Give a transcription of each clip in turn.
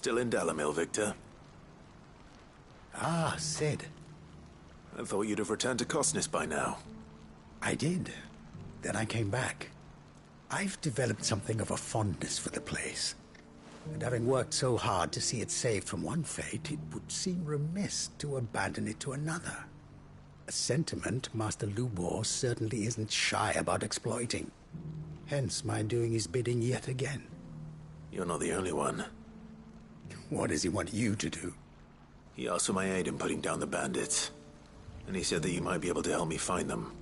Still in Dalamil, Victor? Ah, Sid. I thought you'd have returned to Cosnis by now. I did. Then I came back. I've developed something of a fondness for the place. And having worked so hard to see it saved from one fate, it would seem remiss to abandon it to another. A sentiment Master Lubor certainly isn't shy about exploiting. Hence my doing his bidding yet again. You're not the only one. What does he want you to do? He asked for my aid in putting down the bandits. And he said that you might be able to help me find them.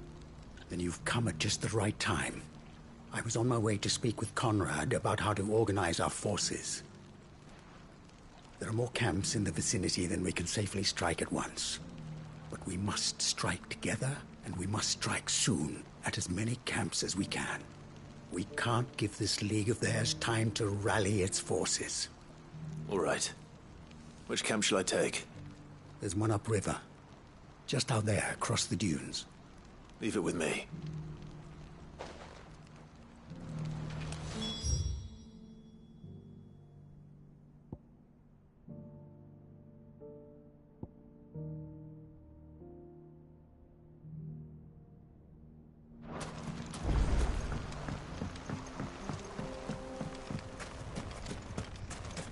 Then you've come at just the right time. I was on my way to speak with Conrad about how to organize our forces. There are more camps in the vicinity than we can safely strike at once. But we must strike together, and we must strike soon at as many camps as we can. We can't give this league of theirs time to rally its forces. All right. Which camp shall I take? There's one upriver. Just out there, across the dunes. Leave it with me.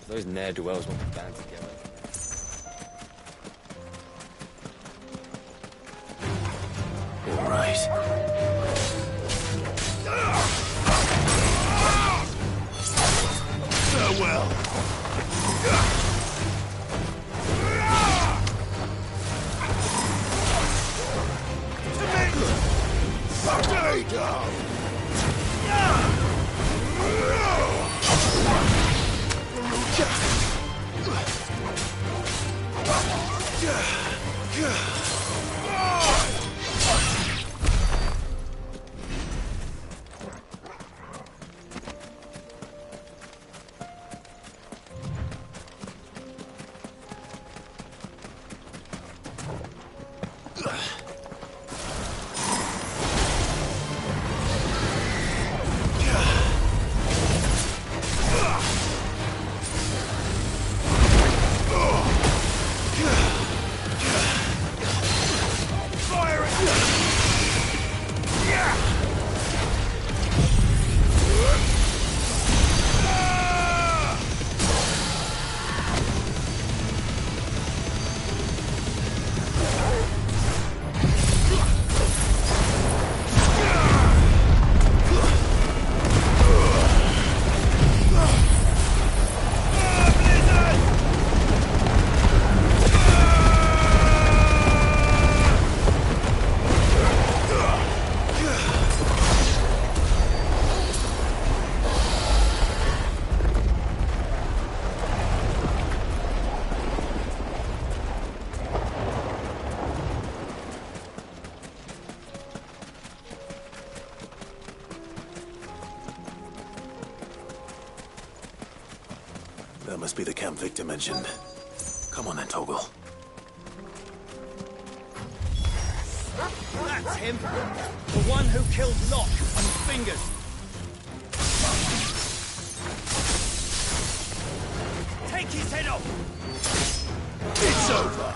Those ne'er-do-wells want to band together. All right. Farewell. Stay down. That must be the camp Victor mentioned. Come on then, Toggle. That's him! The one who killed Locke and Fingers! Take his head off! It's over!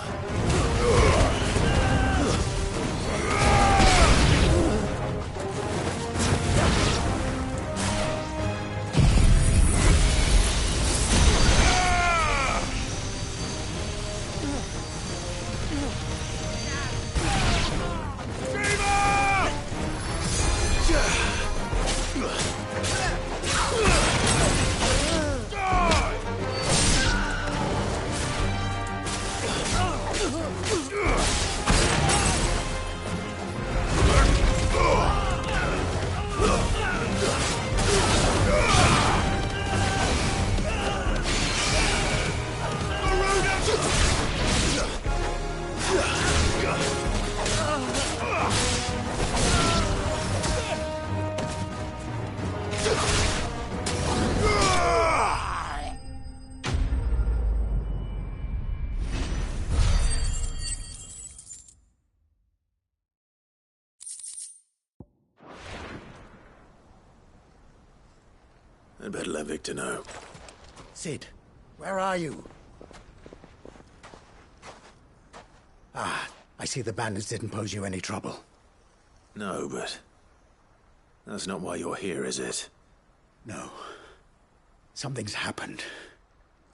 I'd better let Victor know. Sid, Where are you? Ah, I see the bandits didn't pose you any trouble. No, but that's not why you're here, is it? No. Something's happened.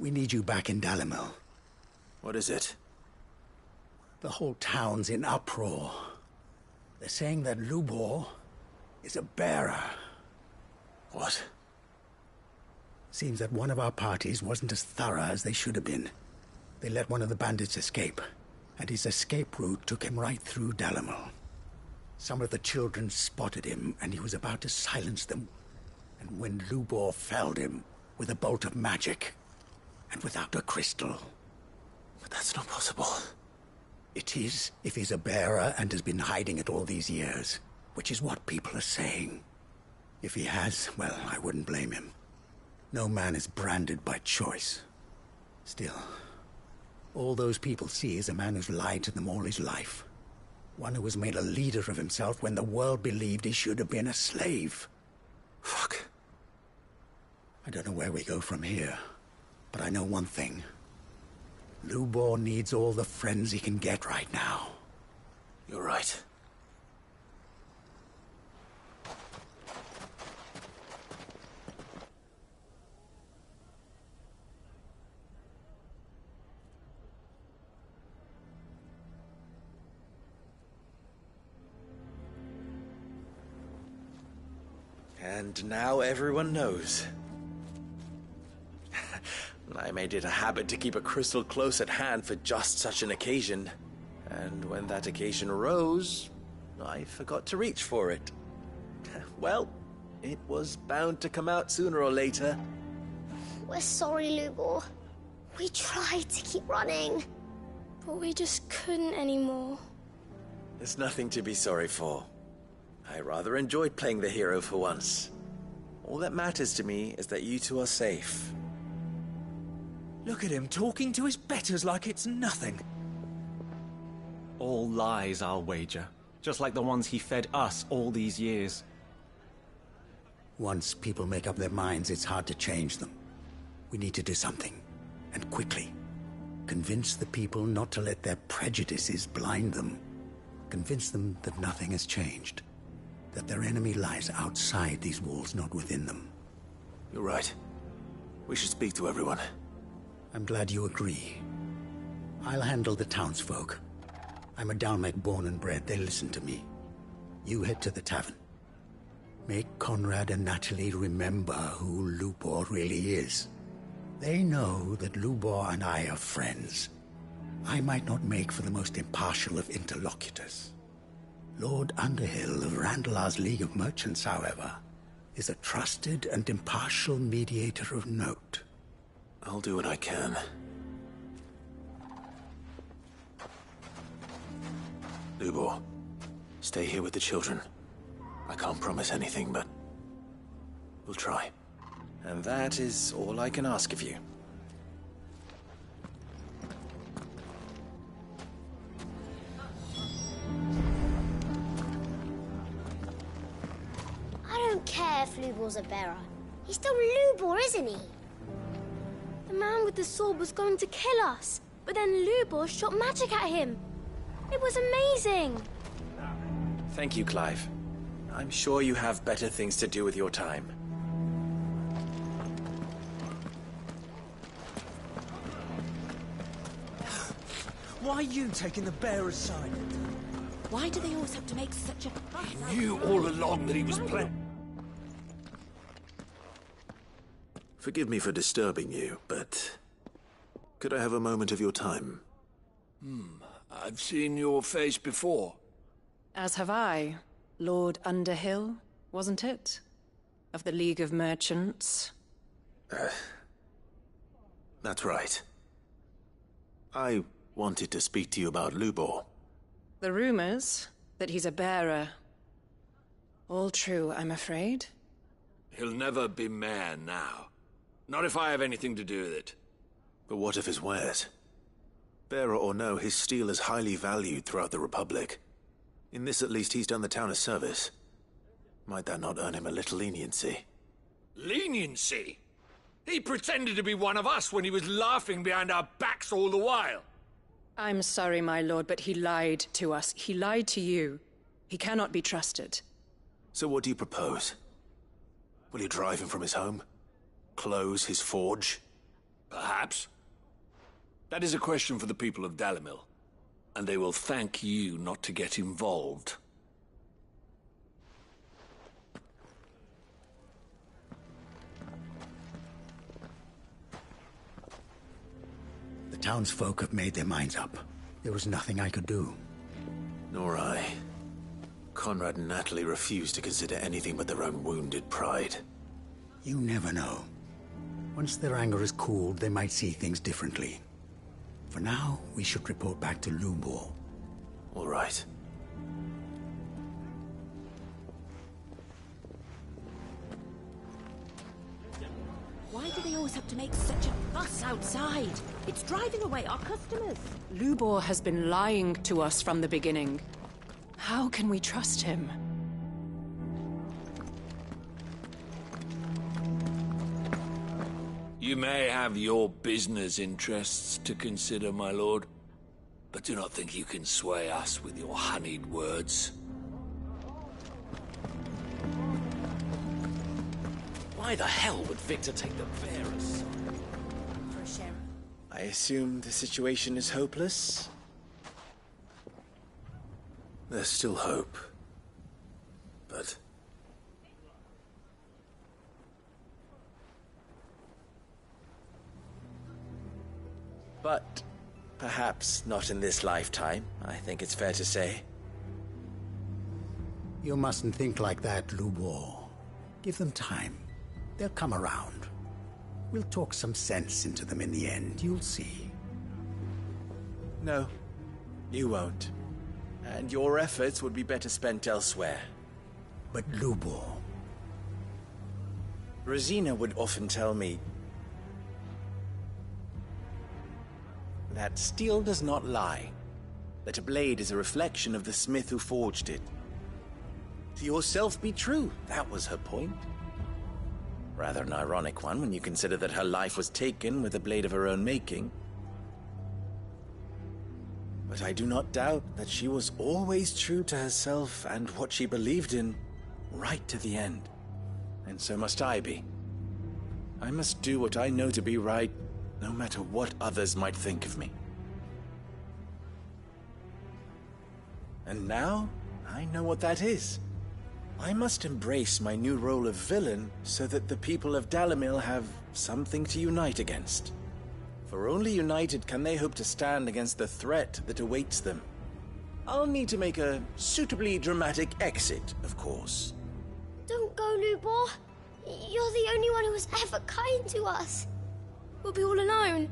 We need you back in Dalimil. What is it? The whole town's in uproar. They're saying that Lubor is a bearer. What? Seems that one of our parties wasn't as thorough as they should have been. They let one of the bandits escape, and his escape route took him right through Dalimil. Some of the children spotted him, and he was about to silence them. And when Lubor felled him with a bolt of magic, and without a crystal. But that's not possible. It is, if he's a bearer and has been hiding it all these years, which is what people are saying. If he has, well, I wouldn't blame him. No man is branded by choice. Still, all those people see is a man who's lied to them all his life. One who was made a leader of himself when the world believed he should have been a slave. Fuck. I don't know where we go from here, but I know one thing. Lubor needs all the friends he can get right now. You're right. And now everyone knows. I made it a habit to keep a crystal close at hand for just such an occasion. And when that occasion arose, I forgot to reach for it. Well, it was bound to come out sooner or later. We're sorry, Lubor. We tried to keep running. But we just couldn't anymore. There's nothing to be sorry for. I rather enjoyed playing the hero for once. All that matters to me is that you two are safe. Look at him talking to his betters like it's nothing. All lies, I'll wager. Just like the ones he fed us all these years. Once people make up their minds, it's hard to change them. We need to do something, and quickly. Convince the people not to let their prejudices blind them. Convince them that nothing has changed. That their enemy lies outside these walls, not within them. You're right. We should speak to everyone. I'm glad you agree. I'll handle the townsfolk. I'm a Dalmek born and bred. They listen to me. You head to the tavern. Make Conrad and Natalie remember who Lubor really is. They know that Lubor and I are friends. I might not make for the most impartial of interlocutors. Lord Underhill of Randalar's League of Merchants, however, is a trusted and impartial mediator of note. I'll do what I can. Lubor, stay here with the children. I can't promise anything, but we'll try. And that is all I can ask of you. I don't care if Lubor's a bearer. He's still Lubor, isn't he? The man with the sword was going to kill us, but then Lubor shot magic at him. It was amazing. Thank you, Clive. I'm sure you have better things to do with your time. Why are you taking the bearer's side? Why do they always have to make such a fuss? Knew all along that he was planning. Forgive me for disturbing you, but could I have a moment of your time? I've seen your face before. As have I. Lord Underhill, wasn't it? Of the League of Merchants. That's right. I wanted to speak to you about Lubor. The rumors that he's a bearer. All true, I'm afraid. He'll never be mayor now. Not if I have anything to do with it. But what of his wares? Bearer or no, his steel is highly valued throughout the Republic. In this at least he's done the town a service. Might that not earn him a little leniency? Leniency? He pretended to be one of us when he was laughing behind our backs all the while. I'm sorry, my lord, but he lied to us. He lied to you. He cannot be trusted. So what do you propose? Will you drive him from his home? Close his forge? Perhaps. That is a question for the people of Dalimil, and they will thank you not to get involved. The townsfolk have made their minds up. There was nothing I could do. Nor I. Conrad and Natalie refused to consider anything but their own wounded pride. You never know. Once their anger is cooled, they might see things differently. For now, we should report back to Lubor. All right. Why do they always have to make such a fuss outside? It's driving away our customers. Lubor has been lying to us from the beginning. How can we trust him? You may have your business interests to consider, my lord, but do not think you can sway us with your honeyed words. Why the hell would Victor take the bearers? For a sheriff. I assume the situation is hopeless? There's still hope. But... But perhaps not in this lifetime, I think it's fair to say. You mustn't think like that, Lubor. Give them time. They'll come around. We'll talk some sense into them in the end, you'll see. No, you won't. And your efforts would be better spent elsewhere. But Lubor... Rosina would often tell me that steel does not lie, that a blade is a reflection of the smith who forged it. To yourself be true, that was her point. Rather an ironic one when you consider that her life was taken with a blade of her own making. But I do not doubt that she was always true to herself and what she believed in, right to the end. And so must I be. I must do what I know to be right, no matter what others might think of me. And now, I know what that is. I must embrace my new role of villain so that the people of Dalimil have something to unite against. For only united can they hope to stand against the threat that awaits them. I'll need to make a suitably dramatic exit, of course. Don't go, Lubor. You're the only one who was ever kind to us. We'll be all alone.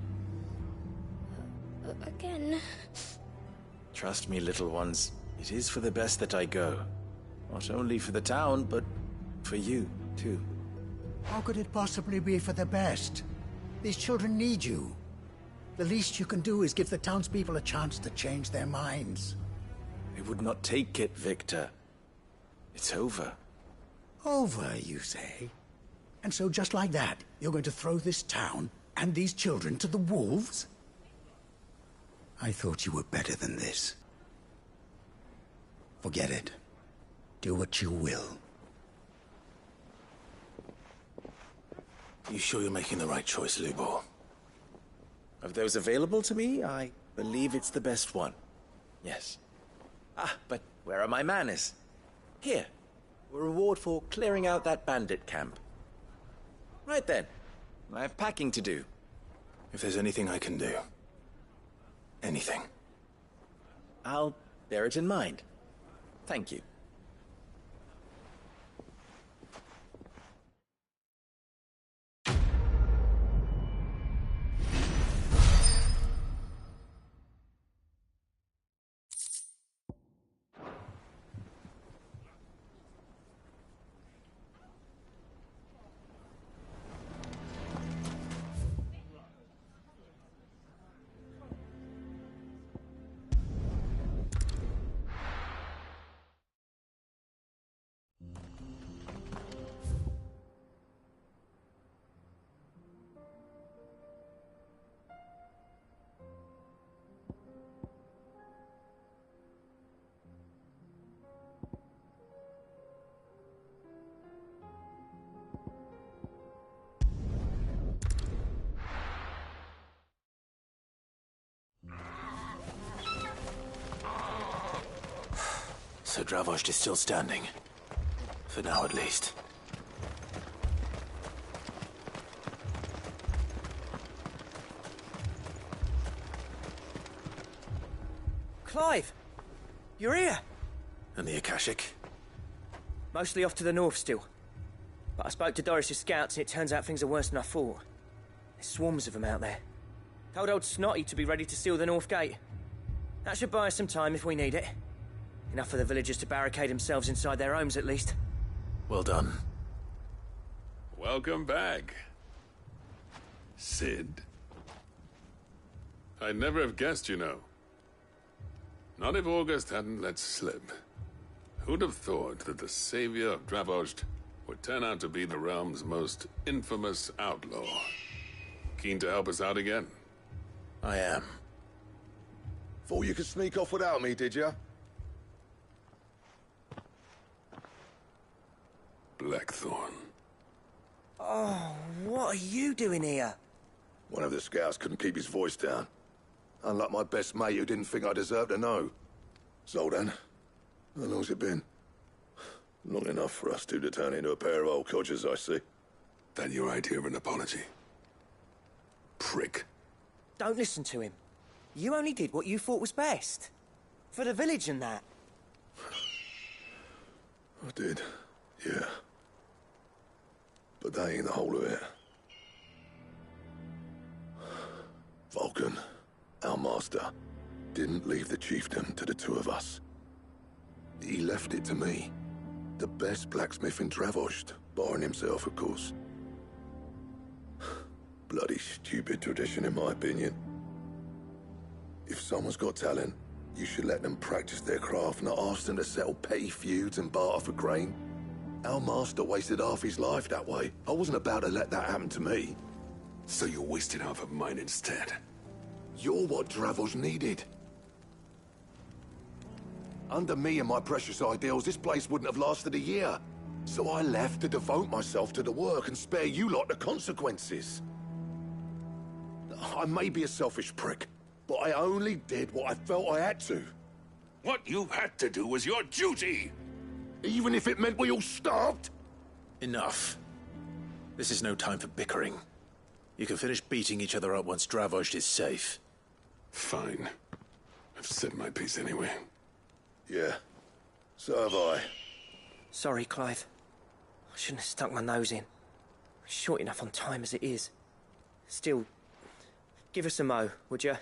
Again. Trust me, little ones. It is for the best that I go. Not only for the town, but for you, too. How could it possibly be for the best? These children need you. The least you can do is give the townspeople a chance to change their minds. They would not take it, Victor. It's over. Over, you say? And so just like that, you're going to throw this town and these children to the wolves? I thought you were better than this. Forget it. Do what you will. You sure you're making the right choice, Lubor? Of those available to me, I believe it's the best one. Yes. Ah, but where are my manners? Here. A reward for clearing out that bandit camp. Right then. I have packing to do. If there's anything I can do. Anything. I'll bear it in mind. Thank you. So Dravost is still standing. For now, at least. Clive! You're here! And the Akashic? Mostly off to the north still. But I spoke to Doris's scouts and it turns out things are worse than I thought. There's swarms of them out there. Told old Snotty to be ready to seal the north gate. That should buy us some time if we need it. Enough for the villagers to barricade themselves inside their homes at least. Well done. Welcome back, Sid. I'd never have guessed, you know. Not if August hadn't let slip. Who'd have thought that the savior of Dravost would turn out to be the realm's most infamous outlaw? Keen to help us out again? I am. Thought you could sneak off without me, did you? Blackthorn. Oh, what are you doing here? One of the scouts couldn't keep his voice down. Unlike my best mate who didn't think I deserved to know. Zoldan, how long's it been? Long enough for us two to turn into a pair of old codgers, I see. That your idea of an apology? Prick. Don't listen to him. You only did what you thought was best. For the village and that. I did, yeah. But that ain't the whole of it. Vulcan, our master, didn't leave the chiefdom to the two of us. He left it to me. The best blacksmith in Dravost, barring himself, of course. Bloody stupid tradition, in my opinion. If someone's got talent, you should let them practice their craft, not ask them to settle petty feuds and barter for grain. Our master wasted half his life that way. I wasn't about to let that happen to me. So you wasted half of mine instead? You're what Dravost needed. Under me and my precious ideals, this place wouldn't have lasted a year. So I left to devote myself to the work and spare you lot the consequences. I may be a selfish prick, but I only did what I felt I had to. What you had to do was your duty! Even if it meant we all starved? Enough. This is no time for bickering. You can finish beating each other up once Dravost is safe. Fine. I've said my piece anyway. Yeah, so have I. Sorry, Clive. I shouldn't have stuck my nose in. Short enough on time as it is. Still, give us a mo, would you?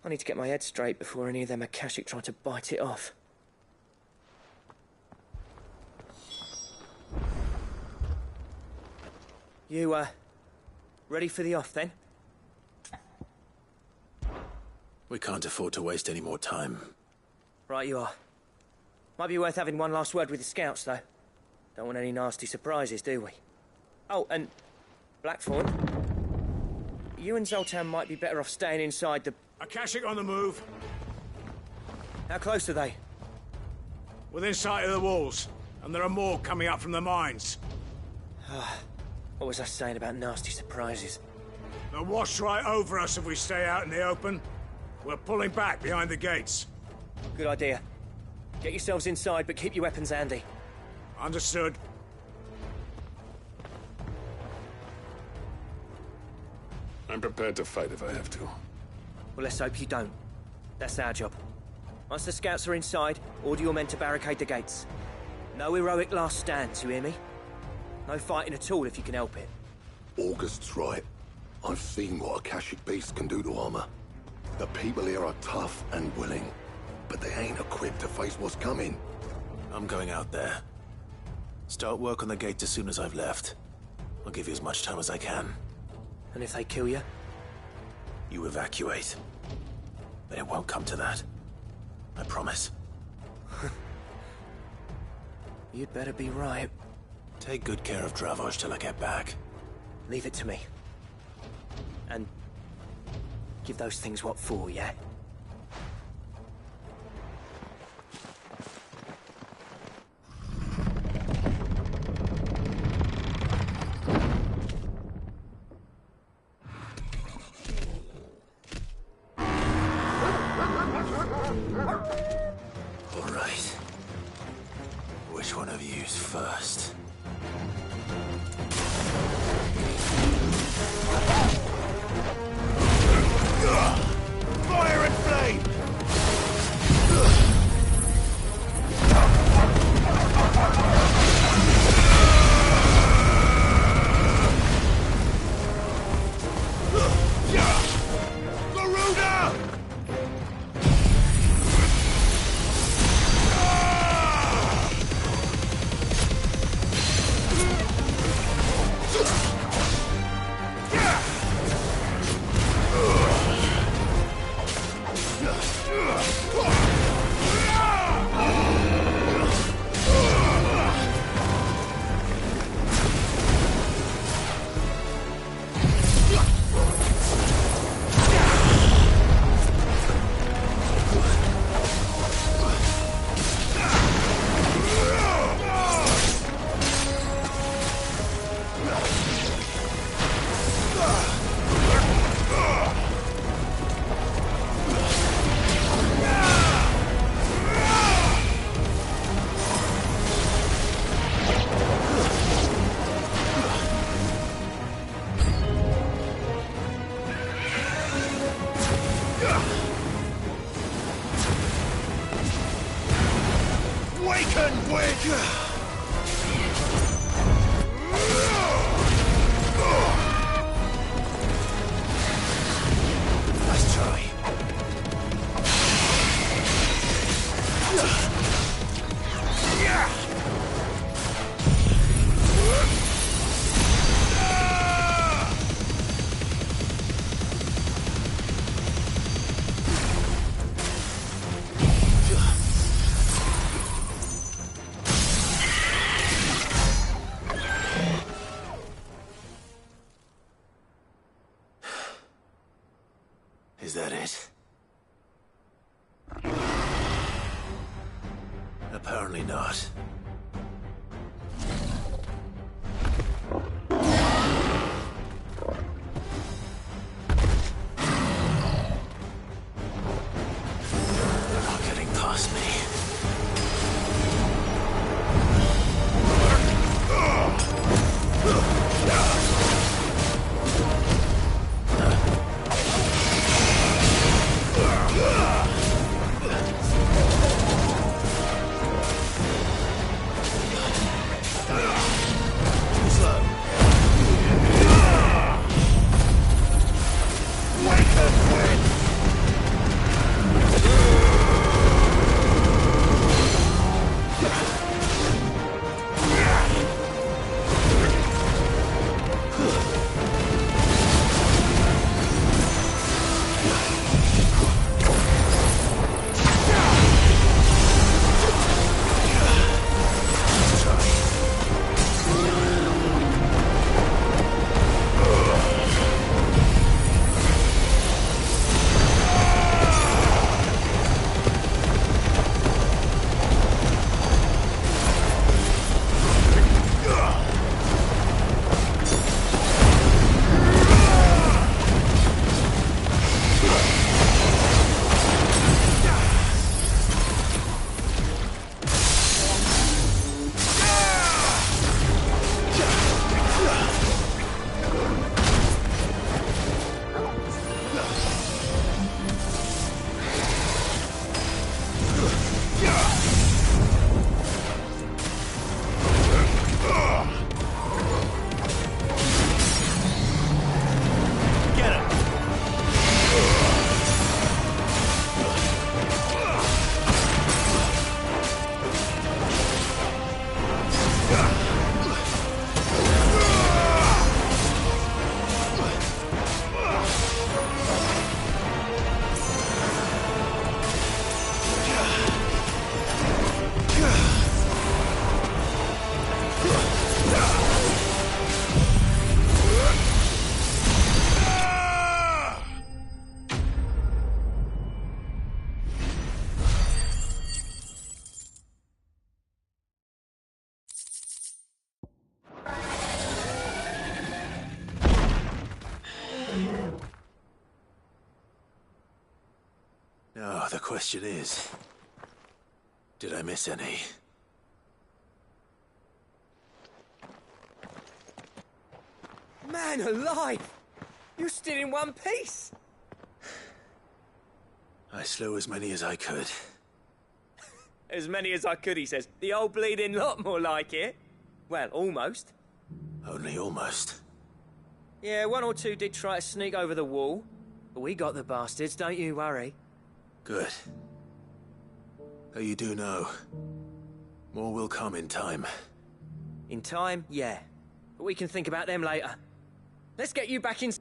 I need to get my head straight before any of them Akashic try to bite it off. You, ready for the off, then? We can't afford to waste any more time. Right you are. Might be worth having one last word with the scouts, though. Don't want any nasty surprises, do we? Oh, and Blackthorn, you and Zoltan might be better off staying inside the... Akashic on the move. How close are they? Within sight of the walls, and there are more coming up from the mines. What was I saying about nasty surprises? They'll wash right over us if we stay out in the open. We're pulling back behind the gates. Good idea. Get yourselves inside, but keep your weapons handy. Understood. I'm prepared to fight if I have to. Well, let's hope you don't. That's our job. Once the scouts are inside, order your men to barricade the gates. No heroic last stands, you hear me? No fighting at all if you can help it. August's right. I've seen what Akashic beasts can do to armor. The people here are tough and willing, but they ain't equipped to face what's coming. I'm going out there. Start work on the gate as soon as I've left. I'll give you as much time as I can. And if they kill you? You evacuate. But it won't come to that. I promise. You'd better be right. Take good care of Dravost till I get back. Leave it to me. And give those things what for, yeah? All right. first. Fire and flame! Garuda! Waken, Witch! Nice try. Is that it? Apparently not. They're not getting past me. Now, the question is, did I miss any? Man alive! You're still in one piece! I slew as many as I could. As many as I could, he says. The old bleeding lot, more like it. Well, almost. Only almost. Yeah, one or two did try to sneak over the wall. But we got the bastards, don't you worry. Good. Though you do know, more will come in time. In time, yeah. But we can think about them later. Let's get you back in...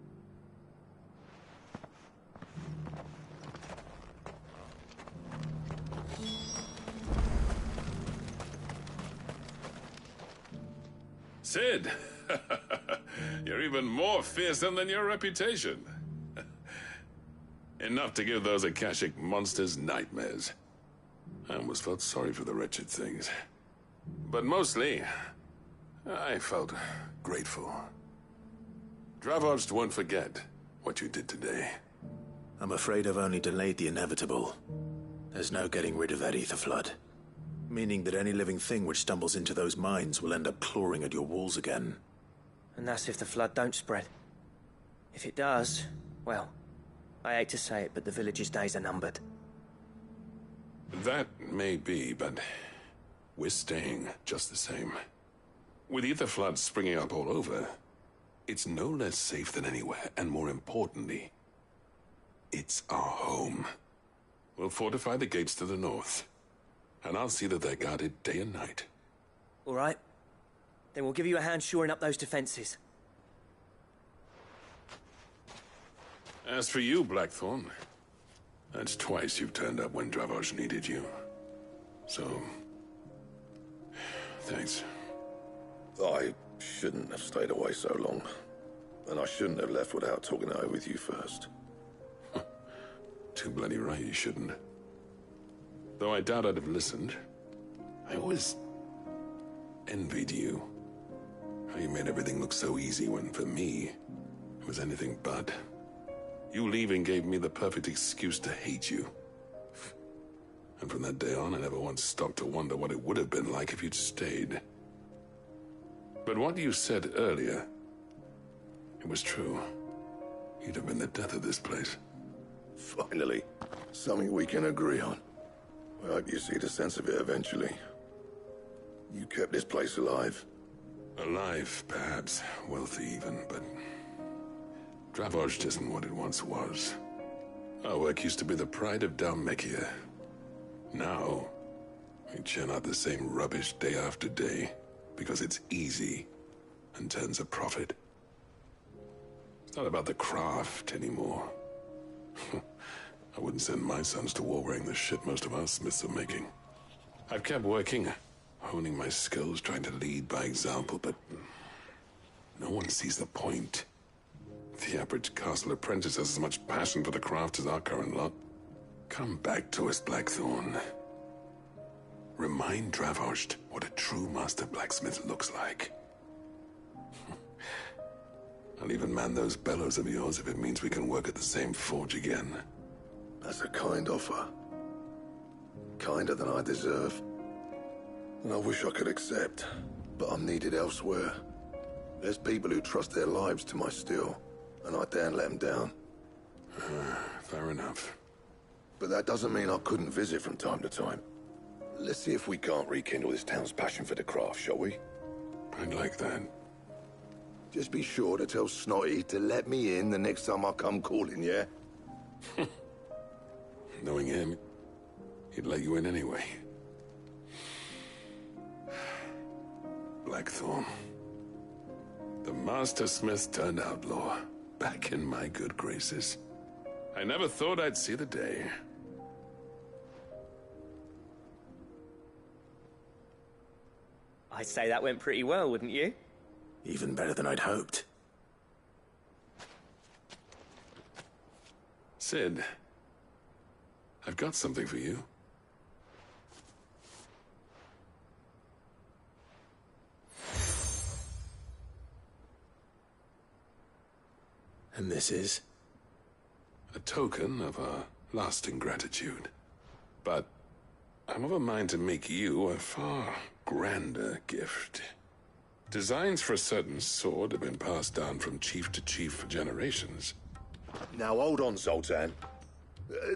Sid! You're even more fearsome than your reputation. Enough to give those Akashic monsters nightmares. I almost felt sorry for the wretched things. But mostly, I felt grateful. Dravojst won't forget what you did today. I'm afraid I've only delayed the inevitable. There's no getting rid of that ether flood. Meaning that any living thing which stumbles into those mines will end up clawing at your walls again. And that's if the flood don't spread. If it does, well, I hate to say it, but the village's days are numbered. That may be, but we're staying just the same. With ether floods springing up all over, it's no less safe than anywhere, and more importantly, it's our home. We'll fortify the gates to the north, and I'll see that they're guarded day and night. All right. Then we'll give you a hand shoring up those defenses. As for you, Blackthorn, that's twice you've turned up when Dravoj needed you. So, thanks. I shouldn't have stayed away so long. And I shouldn't have left without talking it over with you first. Too bloody right you shouldn't. Though I doubt I'd have listened. I always envied you. How you made everything look so easy when, for me, it was anything but. You leaving gave me the perfect excuse to hate you. And from that day on, I never once stopped to wonder what it would have been like if you'd stayed. But what you said earlier, it was true. You'd have been the death of this place. Finally, something we can agree on. I hope you see the sense of it eventually. You kept this place alive. Alive, perhaps. Wealthy even, but... Dravoj isn't what it once was. Our work used to be the pride of Dalmekia. Now, we churn out the same rubbish day after day, because it's easy and turns a profit. It's not about the craft anymore. I wouldn't send my sons to war wearing the shit most of our smiths are making. I've kept working, honing my skills, trying to lead by example, but no one sees the point. The average castle apprentice has as much passion for the craft as our current lot. Come back to us, Blackthorn. Remind Dravoj what a true master blacksmith looks like. I'll even man those bellows of yours if it means we can work at the same forge again. That's a kind offer. Kinder than I deserve. And I wish I could accept, but I'm needed elsewhere. There's people who trust their lives to my steel, and I daren't let them down. Fair enough. But that doesn't mean I couldn't visit from time to time. Let's see if we can't rekindle this town's passion for the craft, shall we? I'd like that. Just be sure to tell Snotty to let me in the next time I come calling, yeah? Knowing him, he'd let you in anyway. Blackthorn. The Master Smith turned outlaw, back in my good graces. I never thought I'd see the day. I'd say that went pretty well, wouldn't you? Even better than I'd hoped. Sid, I've got something for you. And this is? A token of our lasting gratitude. But I'm of a mind to make you a far grander gift. Designs for a certain sword have been passed down from chief to chief for generations. Now hold on, Zoltan.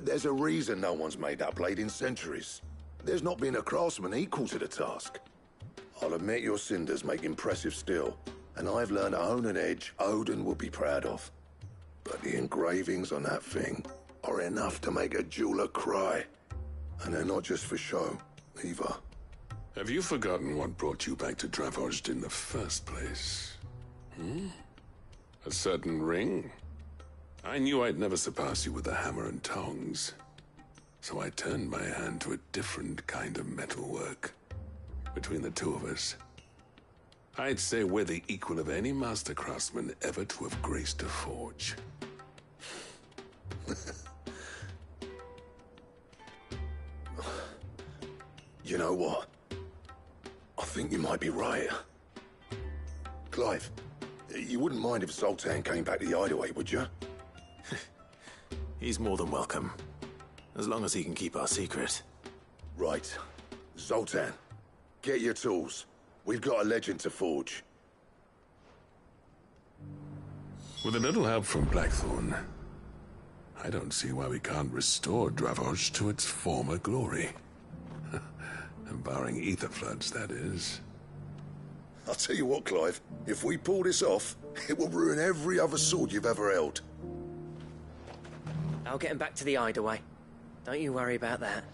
There's a reason no one's made that blade in centuries. There's not been a craftsman equal to the task. I'll admit your cinders make impressive steel, and I've learned to hone an edge Odin will be proud of. But the engravings on that thing are enough to make a jeweler cry. And they're not just for show, either. Have you forgotten what brought you back to Dravozd in the first place? A certain ring? I knew I'd never surpass you with a hammer and tongs. So I turned my hand to a different kind of metalwork. Between the two of us, I'd say we're the equal of any master craftsman ever to have graced a forge. You know what? I think you might be right. Clive, you wouldn't mind if Zoltan came back to the hideaway, would you? He's more than welcome. As long as he can keep our secret. Right. Zoltan, get your tools. We've got a legend to forge. With a little help from Blackthorn, I don't see why we can't restore Dravozd to its former glory. Barring ether floods, that is. I'll tell you what, Clive. If we pull this off, it will ruin every other sword you've ever held. I'll get him back to the hideaway. Don't you worry about that.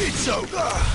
It's over!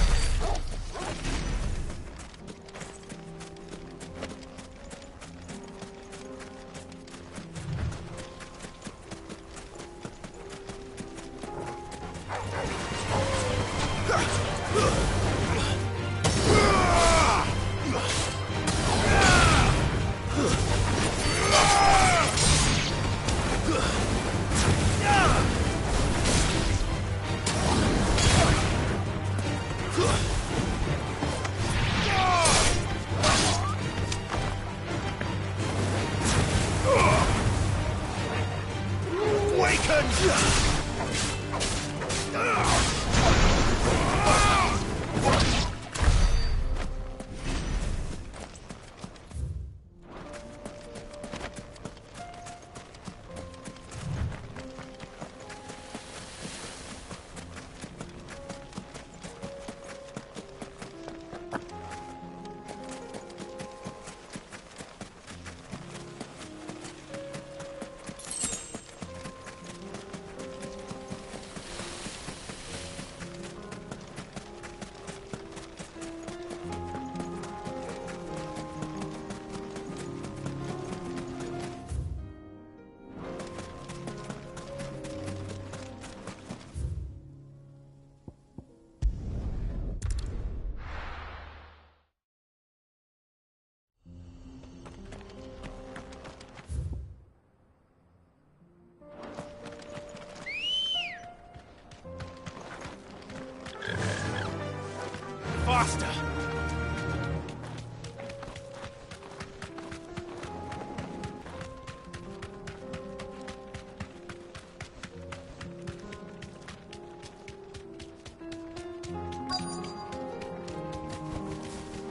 Faster!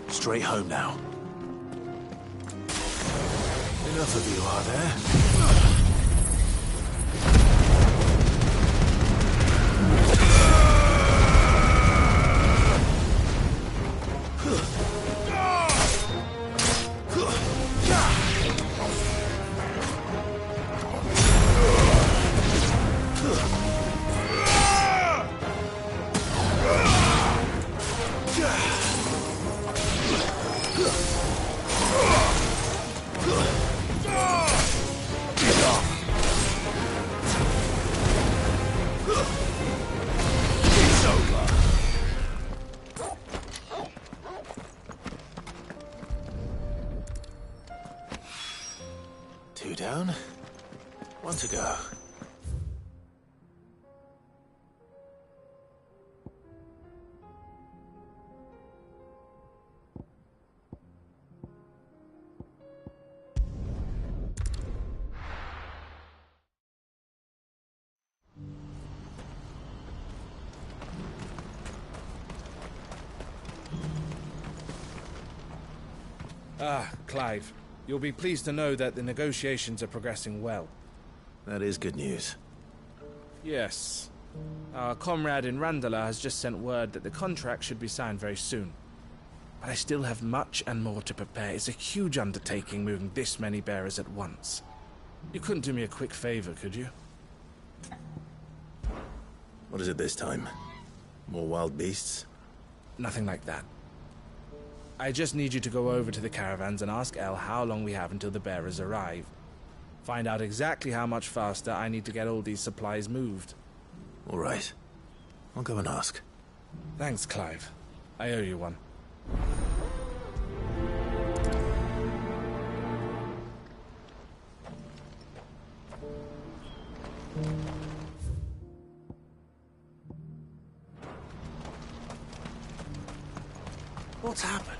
Straight home now. Enough of you, are there? Want to go? Ah, Clive. You'll be pleased to know that the negotiations are progressing well. That is good news. Yes. Our comrade in Randalar has just sent word that the contract should be signed very soon. But I still have much and more to prepare. It's a huge undertaking moving this many bearers at once. You couldn't do me a quick favor, could you? What is it this time? More wild beasts? Nothing like that. I just need you to go over to the caravans and ask El how long we have until the bearers arrive. Find out exactly how much faster I need to get all these supplies moved. All right. I'll go and ask. Thanks, Clive. I owe you one. What's happened?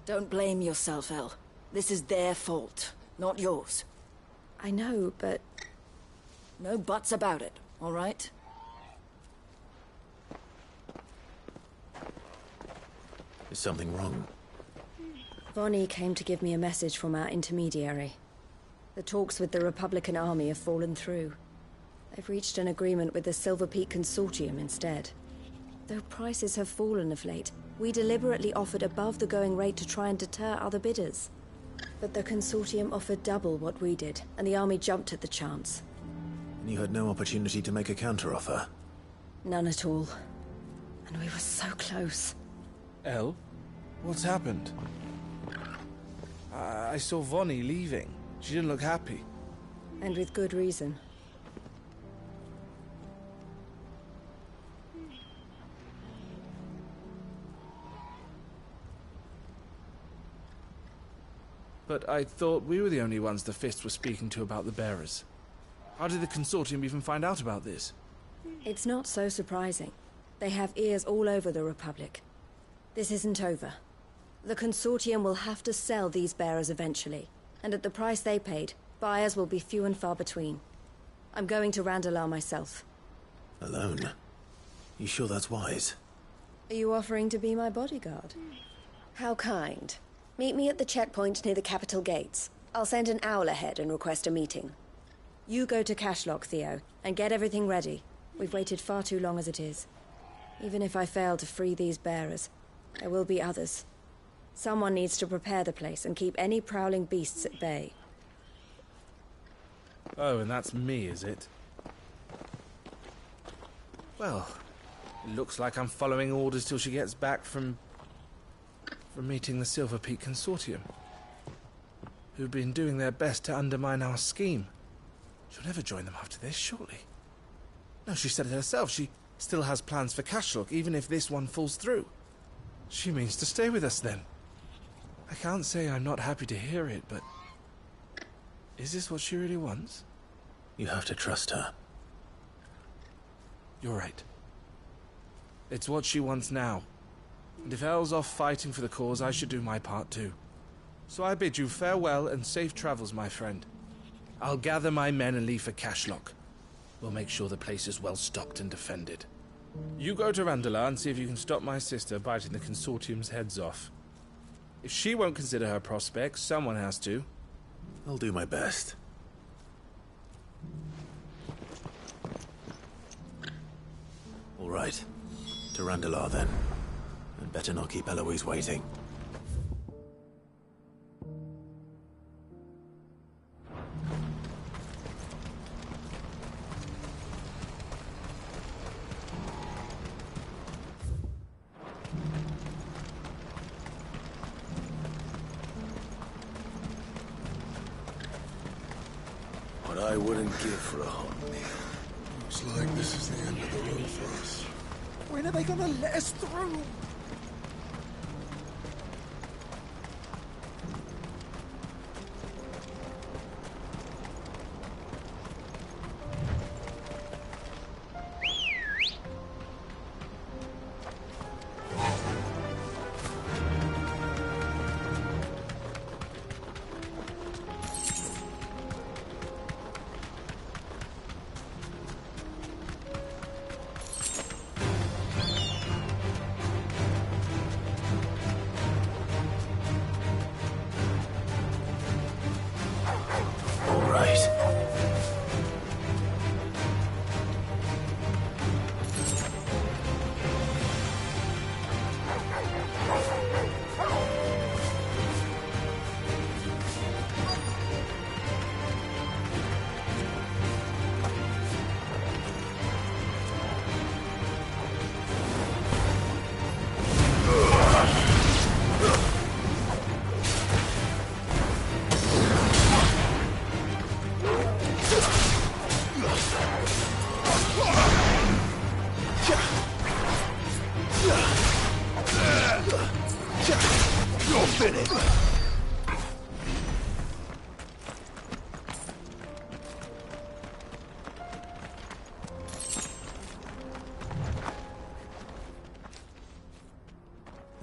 Don't blame yourself, El. This is their fault, not yours. I know, but... No buts about it, all right? Is something wrong? Vonnie came to give me a message from our intermediary. The talks with the Republican army have fallen through. They've reached an agreement with the Silver Peak Consortium instead. Though prices have fallen of late, we deliberately offered above the going rate to try and deter other bidders. But the Consortium offered double what we did, and the army jumped at the chance. And you had no opportunity to make a counteroffer? None at all. And we were so close. El? What's happened? I saw Vonnie leaving. She didn't look happy. And with good reason. But I thought we were the only ones the Fist were speaking to about the bearers. How did the Consortium even find out about this? It's not so surprising. They have ears all over the Republic. This isn't over. The Consortium will have to sell these bearers eventually, and at the price they paid, buyers will be few and far between. I'm going to Randalar myself. Alone? You sure that's wise? Are you offering to be my bodyguard? How kind. Meet me at the checkpoint near the capital gates. I'll send an owl ahead and request a meeting. You go to Cashlock, Theo, and get everything ready. We've waited far too long as it is. Even if I fail to free these bearers, there will be others. Someone needs to prepare the place and keep any prowling beasts at bay. Oh, and that's me, is it? Well, it looks like I'm following orders till she gets back from meeting the Silver Peak Consortium, who've been doing their best to undermine our scheme. She'll never join them after this, surely. No, she said it herself. She still has plans for Cashlock, even if this one falls through. She means to stay with us, then. I can't say I'm not happy to hear it, but... is this what she really wants? You have to trust her. You're right. It's what she wants now. And if El's off fighting for the cause, I should do my part too. So I bid you farewell and safe travels, my friend. I'll gather my men and leave for Cashlock. We'll make sure the place is well stocked and defended. You go to Randalar and see if you can stop my sister biting the Consortium's heads off. If she won't consider her prospects, someone has to. I'll do my best. All right. To Randalar, then. And better not keep Eloise waiting. What I wouldn't give for a hot meal. Looks like this is the end of the road for us. When are they gonna let us through?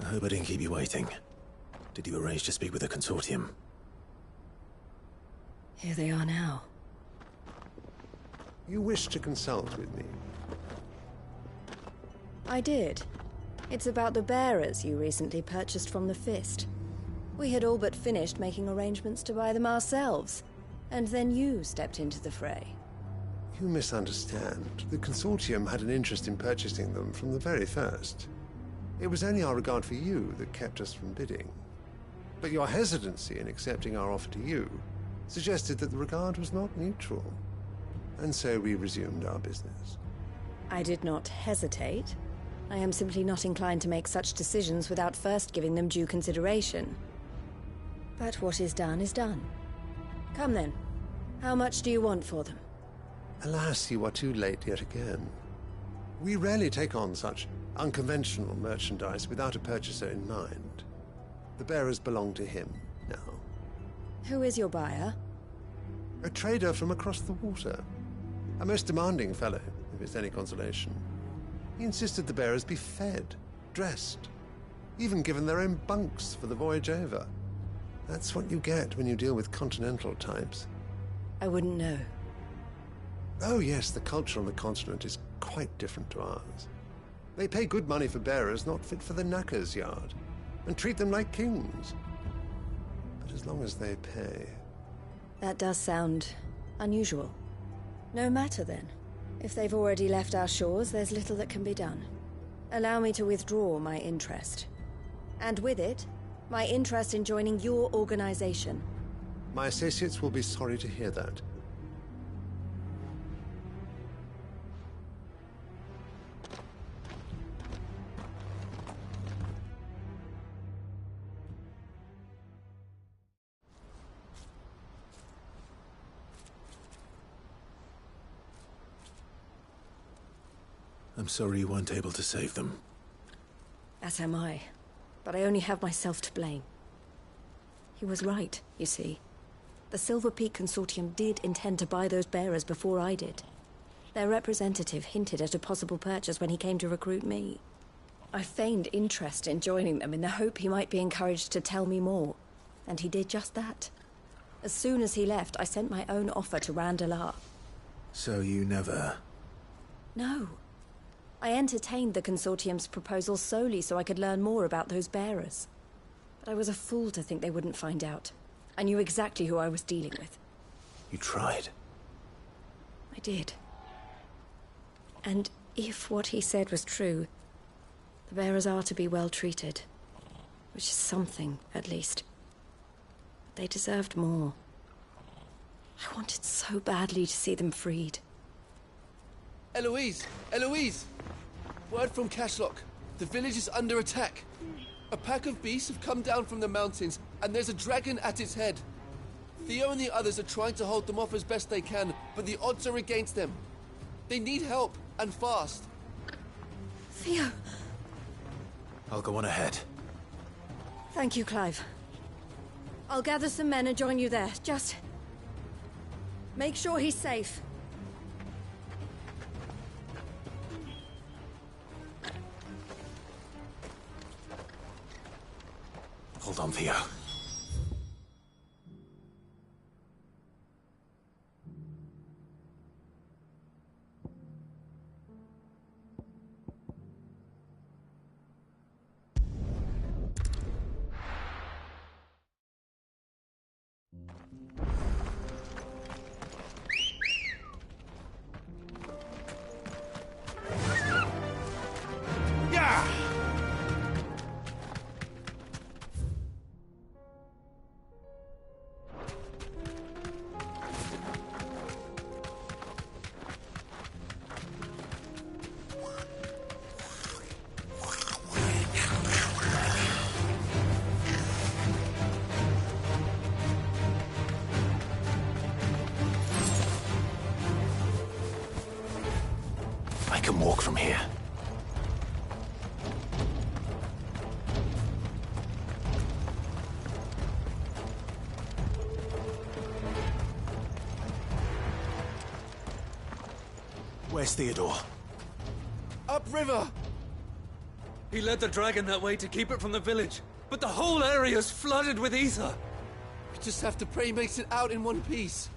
I hope I didn't keep you waiting. Did you arrange to speak with the consortium? Here they are now. You wish to consult with me? I did. It's about the bearers you recently purchased from the Fist. We had all but finished making arrangements to buy them ourselves, and then you stepped into the fray. You misunderstand. The consortium had an interest in purchasing them from the very first. It was only our regard for you that kept us from bidding. But your hesitancy in accepting our offer to you suggested that the regard was not mutual. And so we resumed our business. I did not hesitate. I am simply not inclined to make such decisions without first giving them due consideration. But what is done is done. Come then. How much do you want for them? Alas, you are too late yet again. We rarely take on such unconventional merchandise without a purchaser in mind. The bearers belong to him now. Who is your buyer? A trader from across the water. A most demanding fellow, if it's any consolation. He insisted the bearers be fed, dressed, even given their own bunks for the voyage over. That's what you get when you deal with continental types. I wouldn't know. Oh yes, the culture on the continent is quite different to ours. They pay good money for bearers not fit for the knacker's yard, and treat them like kings. But as long as they pay... That does sound unusual. No matter then. If they've already left our shores, there's little that can be done. Allow me to withdraw my interest. And with it, my interest in joining your organization. My associates will be sorry to hear that. I'm sorry you weren't able to save them. As am I. But I only have myself to blame. He was right, you see. The Silver Peak Consortium did intend to buy those bearers before I did. Their representative hinted at a possible purchase when he came to recruit me. I feigned interest in joining them in the hope he might be encouraged to tell me more. And he did just that. As soon as he left, I sent my own offer to Randalar. So you never... No. I entertained the Consortium's proposal solely so I could learn more about those bearers. But I was a fool to think they wouldn't find out. I knew exactly who I was dealing with. You tried. I did. And if what he said was true, the bearers are to be well treated. Which is something, at least. But they deserved more. I wanted so badly to see them freed. Eloise! Eloise! Word from Cashlock. The village is under attack. A pack of beasts have come down from the mountains, and there's a dragon at its head. Theo and the others are trying to hold them off as best they can, but the odds are against them. They need help, and fast. Theo! I'll go on ahead. Thank you, Clive. I'll gather some men and join you there. Just... make sure he's safe. Hold on, Theo. I can walk from here. Where's Theodore? Upriver! He led the dragon that way to keep it from the village, but the whole area's flooded with ether. We just have to pray he makes it out in one piece.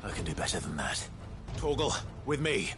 I can do better than that. Torgal, with me.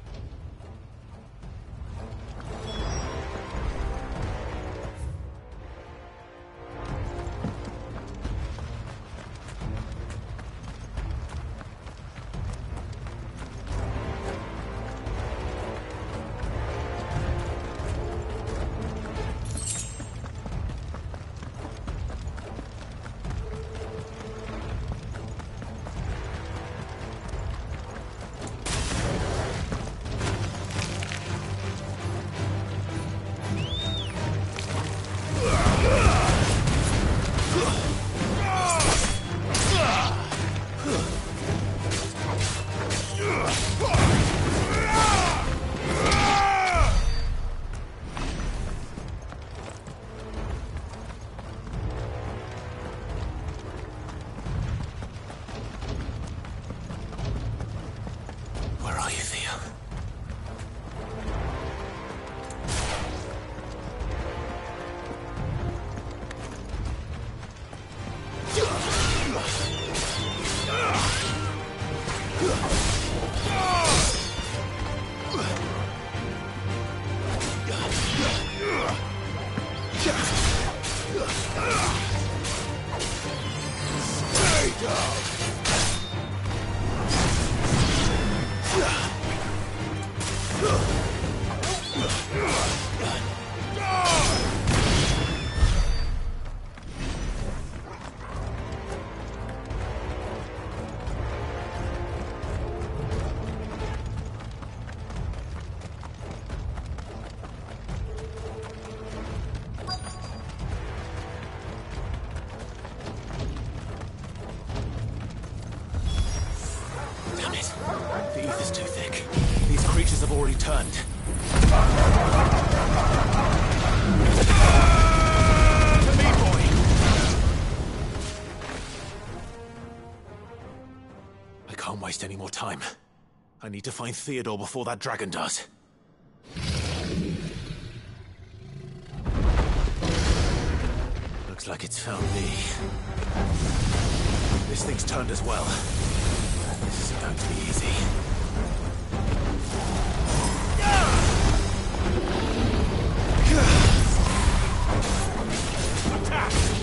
Any more time. I need to find Theodore before that dragon does. Looks like it's found me. This thing's turned as well. This isn't going to be easy. Attack!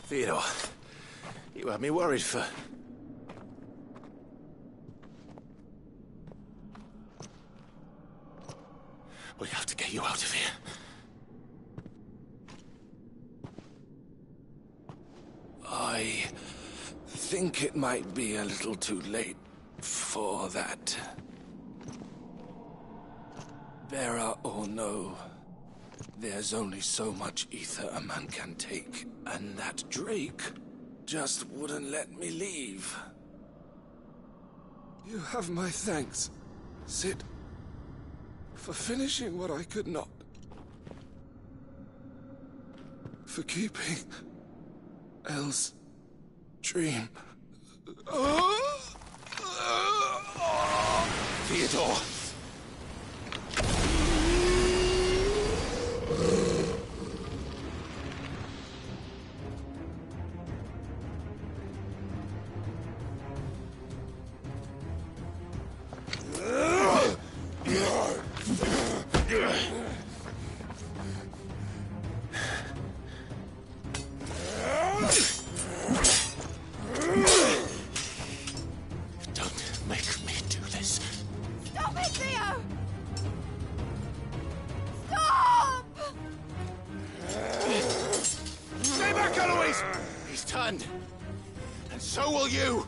Theodore, you had me worried for... We have to get you out of here. I think it might be a little too late for that. Bearer or no, there's only so much ether a man can take, and that Drake just wouldn't let me leave. You have my thanks, Sid, for finishing what I could not. For keeping Elle's dream. Theodore! And so will you!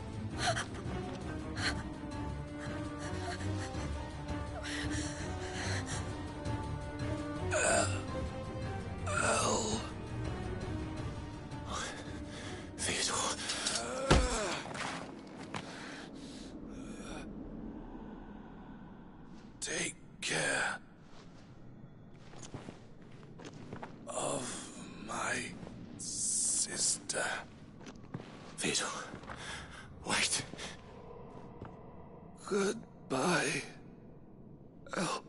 Theodore. Take care of my sister. Theodore, wait. Goodbye, Elle.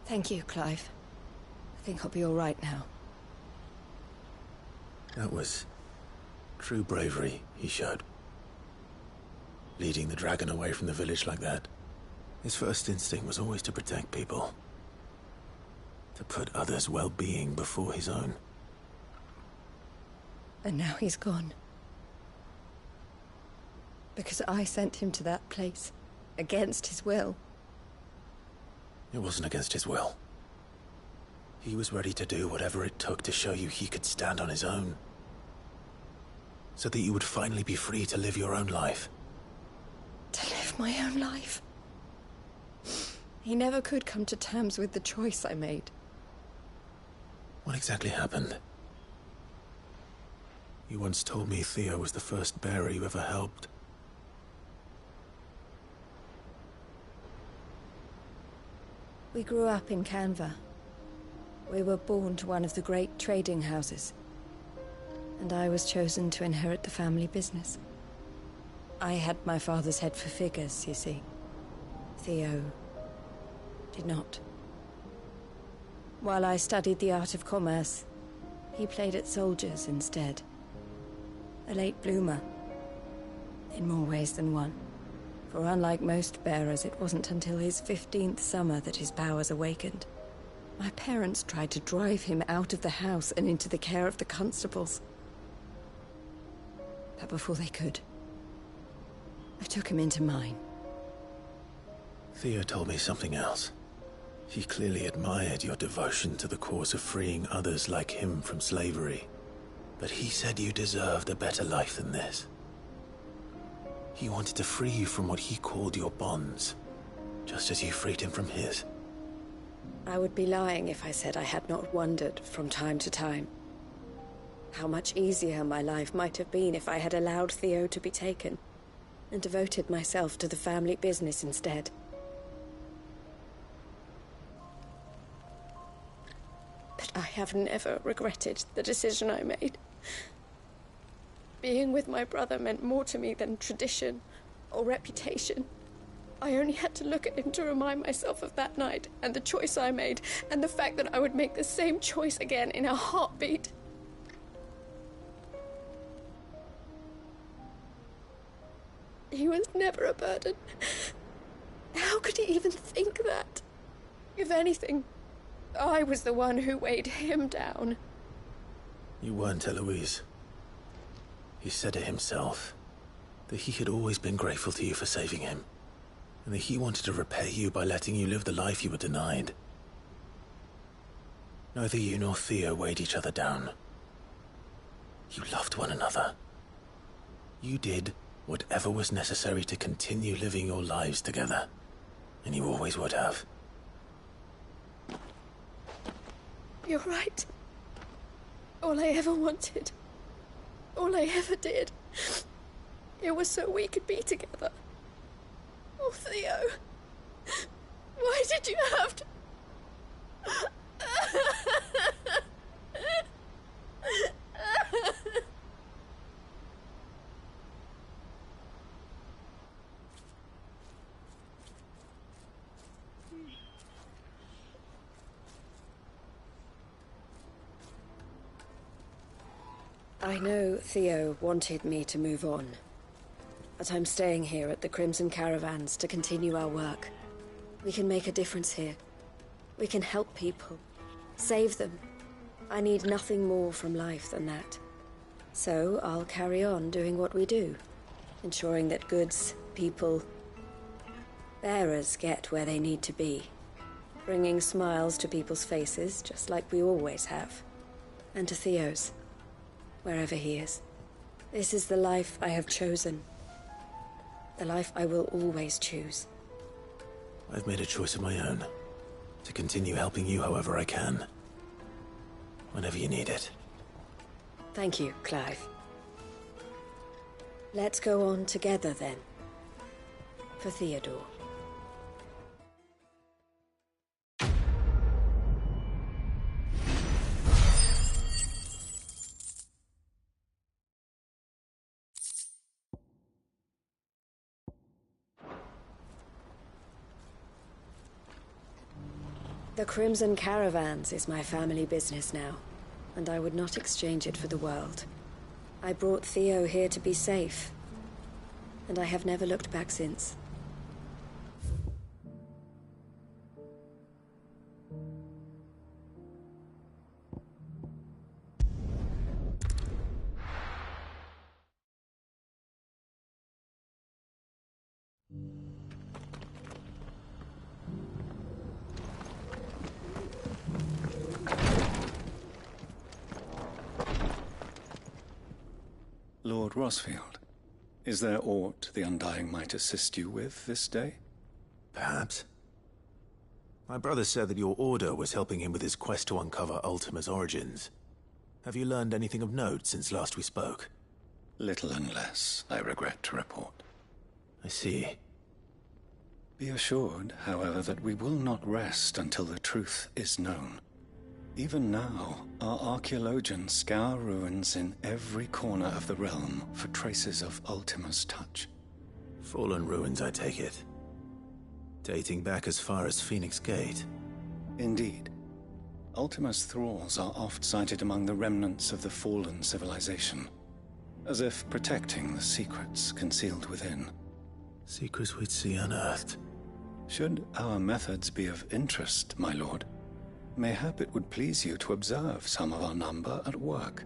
Thank you, Clive. I think I'll be all right now. That was true bravery he showed. Leading the dragon away from the village like that. His first instinct was always to protect people. To put others' well-being before his own. And now he's gone. Because I sent him to that place. Against his will. It wasn't against his will. He was ready to do whatever it took to show you he could stand on his own. So that you would finally be free to live your own life. To live my own life? He never could come to terms with the choice I made. What exactly happened? You once told me Theo was the first bearer you ever helped. We grew up in Canva. We were born to one of the great trading houses. And I was chosen to inherit the family business. I had my father's head for figures, you see. Theo did not. While I studied the art of commerce, he played at soldiers instead. A late bloomer, in more ways than one. For unlike most bearers, it wasn't until his 15th summer that his powers awakened. My parents tried to drive him out of the house and into the care of the constables. But before they could, I took him into mine. Theo told me something else. He clearly admired your devotion to the cause of freeing others like him from slavery. But he said you deserved a better life than this. He wanted to free you from what he called your bonds, just as you freed him from his. I would be lying if I said I had not wondered from time to time how much easier my life might have been if I had allowed Theo to be taken and devoted myself to the family business instead. But I have never regretted the decision I made. Being with my brother meant more to me than tradition or reputation. I only had to look at him to remind myself of that night and the choice I made and the fact that I would make the same choice again in a heartbeat. He was never a burden. How could he even think that? If anything, I was the one who weighed him down. You weren't, Eloise. He said it himself, that he had always been grateful to you for saving him, and that he wanted to repay you by letting you live the life you were denied. Neither you nor Theo weighed each other down. You loved one another. You did whatever was necessary to continue living your lives together, and you always would have. You're right. All I ever wanted, all I ever did, it was so we could be together. Oh, Theo, why did you have to... I know Theo wanted me to move on, but I'm staying here at the Crimson Caravans to continue our work. We can make a difference here. We can help people, save them. I need nothing more from life than that. So I'll carry on doing what we do, ensuring that goods, people, bearers get where they need to be, bringing smiles to people's faces just like we always have, and to Theo's, wherever he is. This is the life I have chosen. The life I will always choose. I've made a choice of my own. To continue helping you however I can. Whenever you need it. Thank you, Clive. Let's go on together then. For Theodore. The Crimson Caravans is my family business now, and I would not exchange it for the world. I brought Theo here to be safe, and I have never looked back since. Lord Rosfield, is there aught the Undying might assist you with this day? Perhaps. My brother said that your order was helping him with his quest to uncover Ultima's origins. Have you learned anything of note since last we spoke? Little unless, I regret to report. I see. Be assured, however, that we will not rest until the truth is known. Even now, our archaeologians scour ruins in every corner of the realm for traces of Ultima's touch. Fallen ruins, I take it. Dating back as far as Phoenix Gate. Indeed. Ultima's thralls are oft sighted among the remnants of the fallen civilization, as if protecting the secrets concealed within. Secrets we'd see unearthed. Should our methods be of interest, my lord, mayhap it would please you to observe some of our number at work.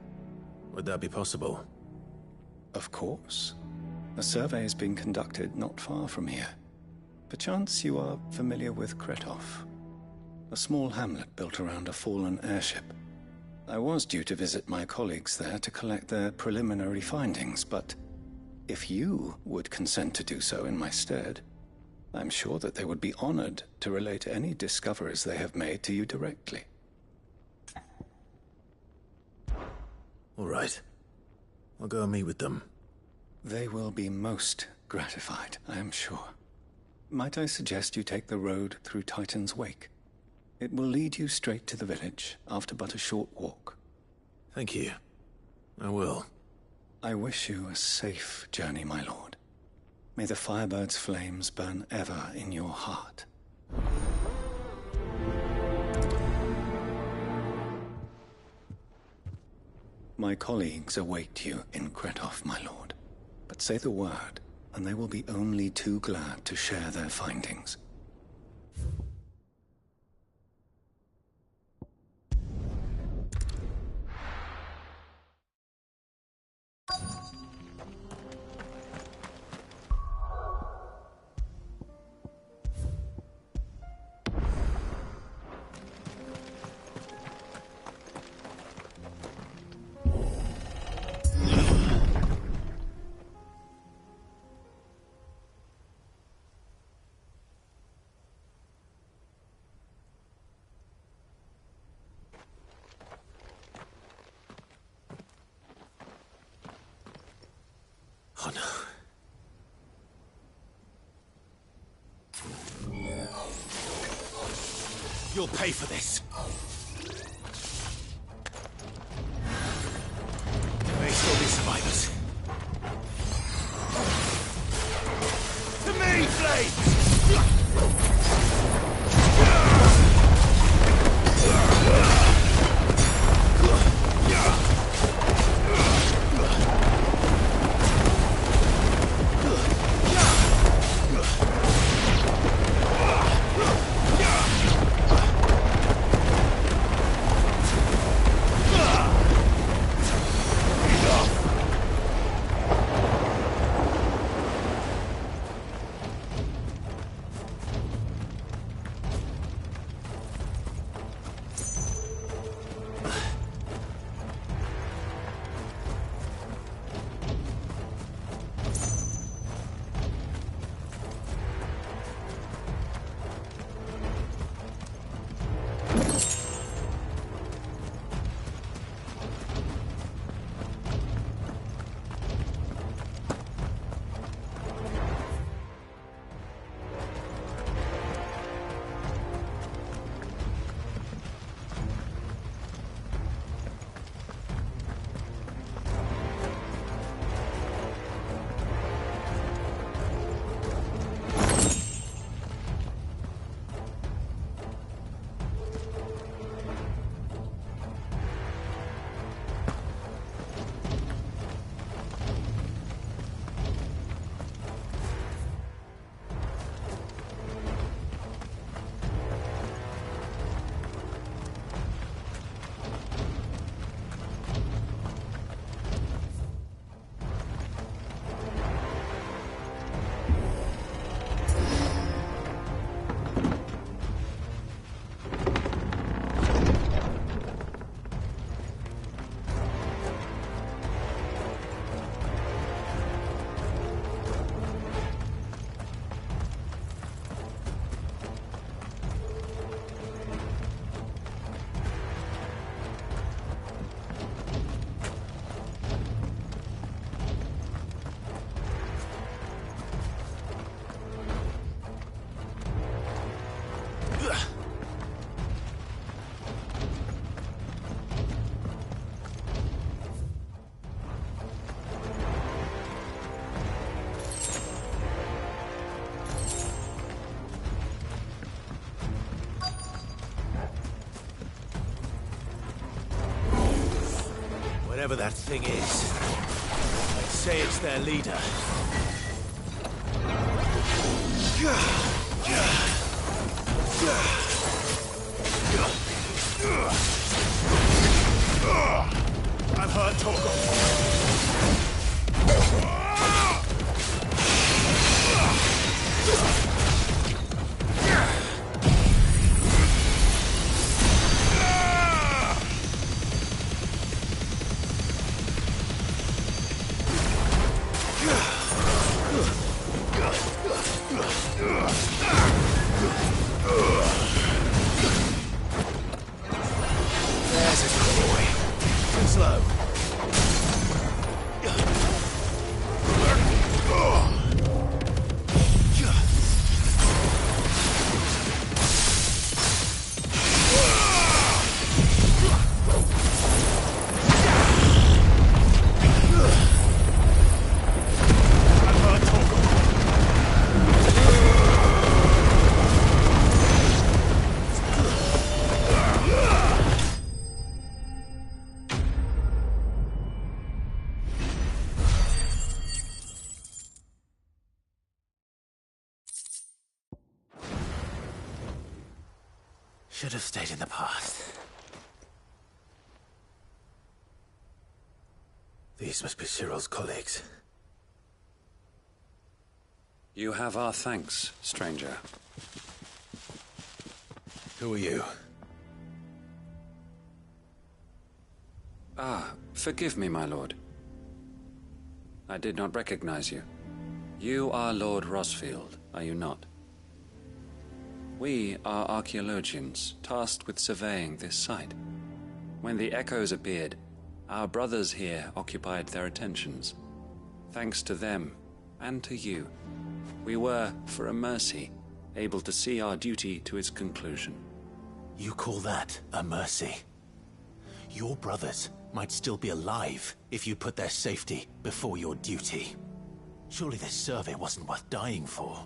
Would that be possible? Of course. A survey is being conducted not far from here. Perchance you are familiar with Kretov, a small hamlet built around a fallen airship. I was due to visit my colleagues there to collect their preliminary findings, but if you would consent to do so in my stead, I'm sure that they would be honored to relate any discoveries they have made to you directly. All right. I'll go and meet with them. They will be most gratified, I am sure. Might I suggest you take the road through Titan's Wake? It will lead you straight to the village after but a short walk. Thank you. I will. I wish you a safe journey, my lord. May the Firebird's flames burn ever in your heart. My colleagues await you in Kretov, my lord. But say the word, and they will be only too glad to share their findings. Oh no. You'll pay for this. There may still be survivors. To me, Blades! Whatever that thing is, I'd say it's their leader. I've heard talk of... There's a good boy. Too slow. Should have stayed in the past. These must be Cyril's colleagues. You have our thanks, stranger. Who are you? Ah, forgive me, my lord. I did not recognize you. You are Lord Rosfield, are you not? We are archaeologians, tasked with surveying this site. When the echoes appeared, our brothers here occupied their attentions. Thanks to them, and to you, we were, for a mercy, able to see our duty to its conclusion. You call that a mercy? Your brothers might still be alive if you put their safety before your duty. Surely this survey wasn't worth dying for.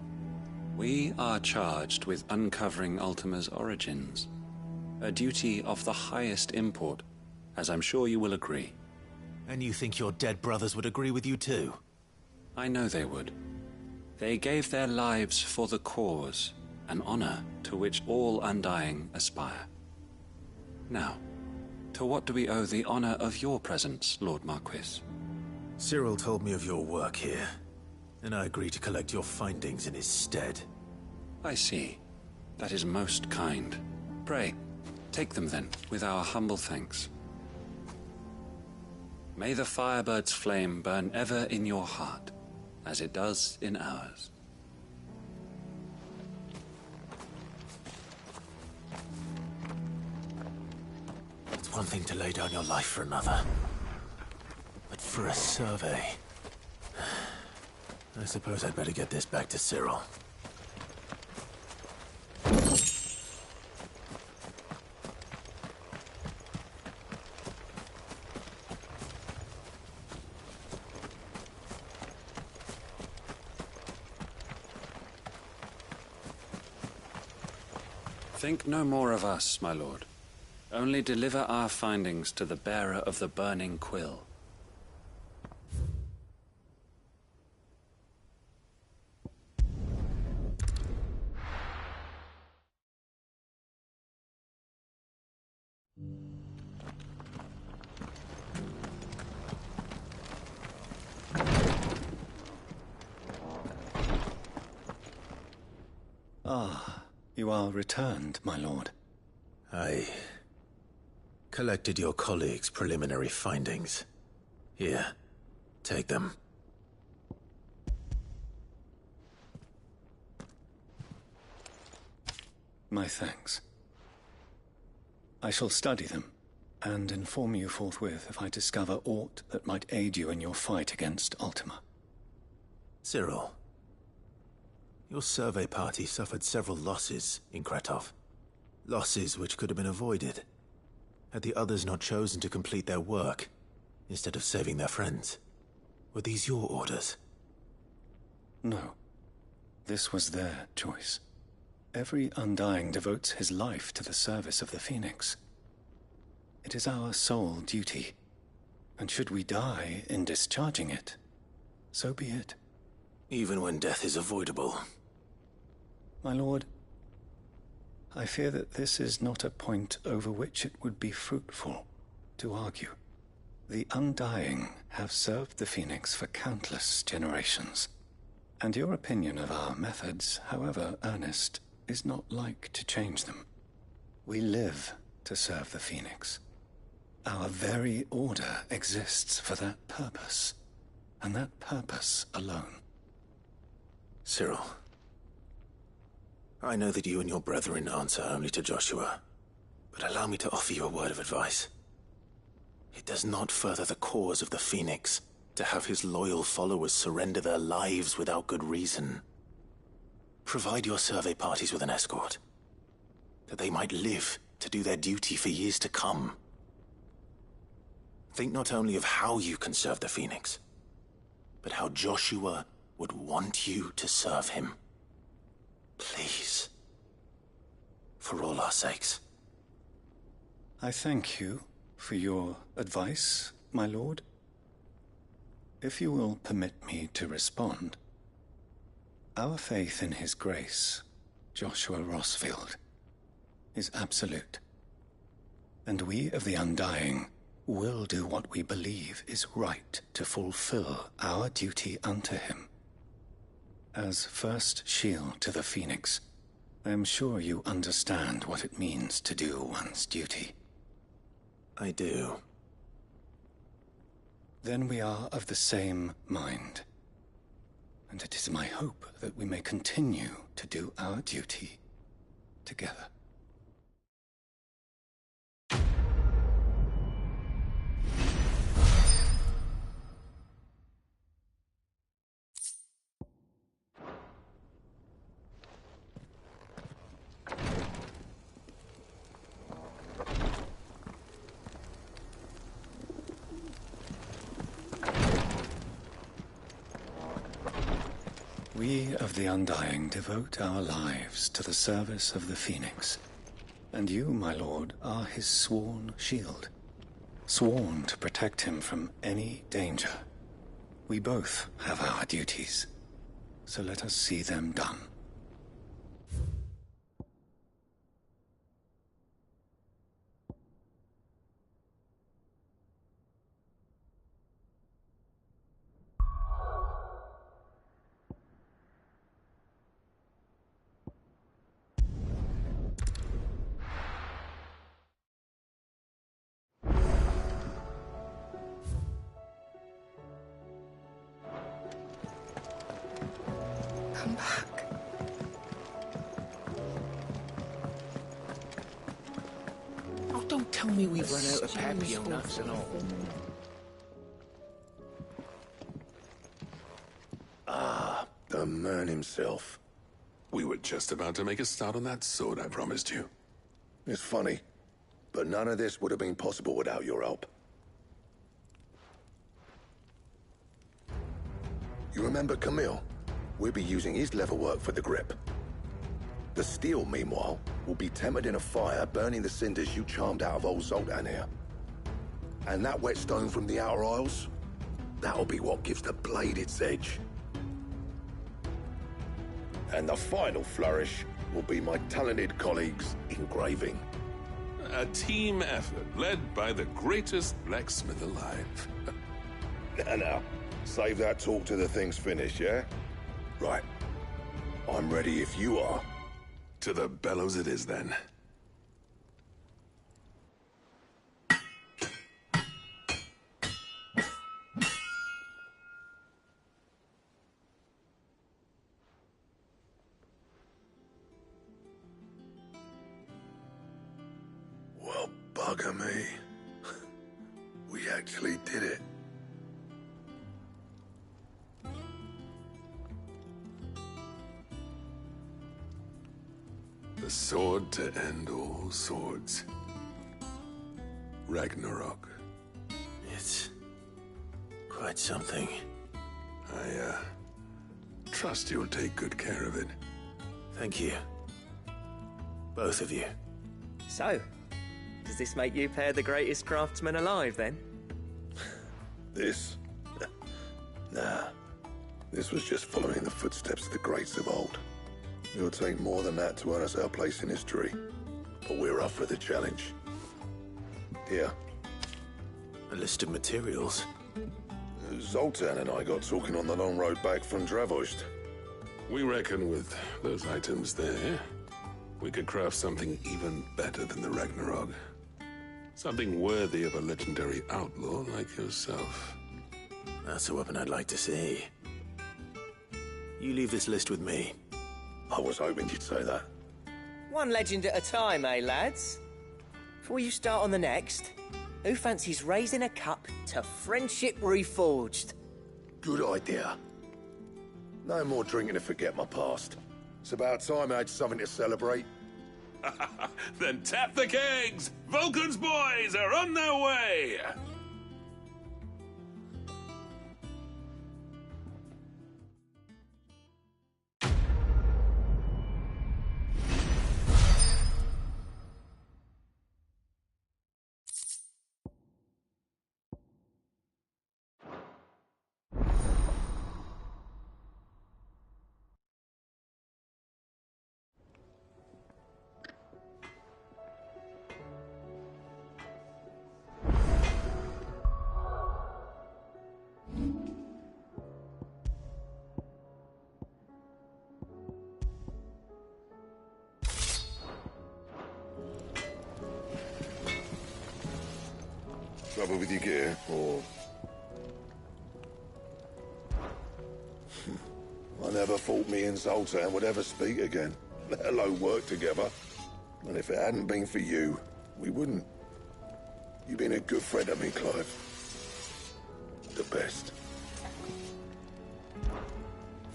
We are charged with uncovering Ultima's origins. A duty of the highest import, as I'm sure you will agree. And you think your dead brothers would agree with you too? I know they would. They gave their lives for the cause, an honor to which all Undying aspire. Now, to what do we owe the honor of your presence, Lord Marquis? Cyril told me of your work here, and I agreed to collect your findings in his stead. I see. That is most kind. Pray, take them then, with our humble thanks. May the Firebird's flame burn ever in your heart, as it does in ours. It's one thing to lay down your life for another, but for a survey... I suppose I'd better get this back to Cyril. Think no more of us, my lord. Only deliver our findings to the bearer of the burning quill. Ah, you are returned, my lord. I collected your colleagues' preliminary findings. Here, take them. My thanks. I shall study them, and inform you forthwith if I discover aught that might aid you in your fight against Ultima. Cyril, your survey party suffered several losses in Kretov. Losses which could have been avoided, had the others not chosen to complete their work, instead of saving their friends. Were these your orders? No. This was their choice. Every Undying devotes his life to the service of the Phoenix. It is our sole duty. And should we die in discharging it, so be it. Even when death is avoidable. My lord, I fear that this is not a point over which it would be fruitful to argue. The Undying have served the Phoenix for countless generations, and your opinion of our methods, however earnest, is not like to change them. We live to serve the Phoenix. Our very order exists for that purpose, and that purpose alone. Cyril, I know that you and your brethren answer only to Joshua, but allow me to offer you a word of advice. It does not further the cause of the Phoenix to have his loyal followers surrender their lives without good reason. Provide your survey parties with an escort, that they might live to do their duty for years to come. Think not only of how you can serve the Phoenix, but how Joshua would want you to serve him. Please. For all our sakes. I thank you for your advice, my lord. If you will permit me to respond, our faith in his grace, Joshua Rossfield, is absolute. And we of the Undying will do what we believe is right to fulfill our duty unto him. As first shield to the Phoenix, I am sure you understand what it means to do one's duty. I do. Then we are of the same mind. And it is my hope that we may continue to do our duty together. We of the Undying devote our lives to the service of the Phoenix, and you, my lord, are his sworn shield, sworn to protect him from any danger. We both have our duties, so let us see them done. Come back. Oh, don't tell me we've run out of Papio nuts and all. Ah, the man himself. We were just about to make a start on that sword I promised you. It's funny, but none of this would have been possible without your help. You remember Camille? We'll be using his leatherwork for the grip. The steel, meanwhile, will be tempered in a fire, burning the cinders you charmed out of old Zoltan here. And that whetstone from the Outer Isles, that'll be what gives the blade its edge. And the final flourish will be my talented colleagues' engraving. A team effort led by the greatest blacksmith alive. Now, save that talk till the thing's finished, yeah? Right. I'm ready if you are. To the bellows it is, then. Well, bugger me. We actually did it. The sword to end all swords. Ragnarok. It's quite something. I trust you'll take good care of it. Thank you. Both of you. So, does this make you pair the greatest craftsman alive, then? This? Nah. This was just following the footsteps of the greats of old. It'll take more than that to earn us our place in history. But we're up for the challenge. Here. A list of materials. Zoltan and I got talking on the long road back from Dravost. We reckon with those items there, we could craft something even better than the Ragnarok. Something worthy of a legendary outlaw like yourself. That's a weapon I'd like to see. You leave this list with me. I was hoping you'd say that. One legend at a time, eh, lads? Before you start on the next, who fancies raising a cup to friendship reforged? Good idea. No more drinking to forget my past. It's about time I had something to celebrate. Then tap the kegs! Vulcan's boys are on their way! Trouble with your gear, or... I never thought me and Zoltan would ever speak again, let alone work together. And if it hadn't been for you, we wouldn't. You've been a good friend of me, Clive. The best.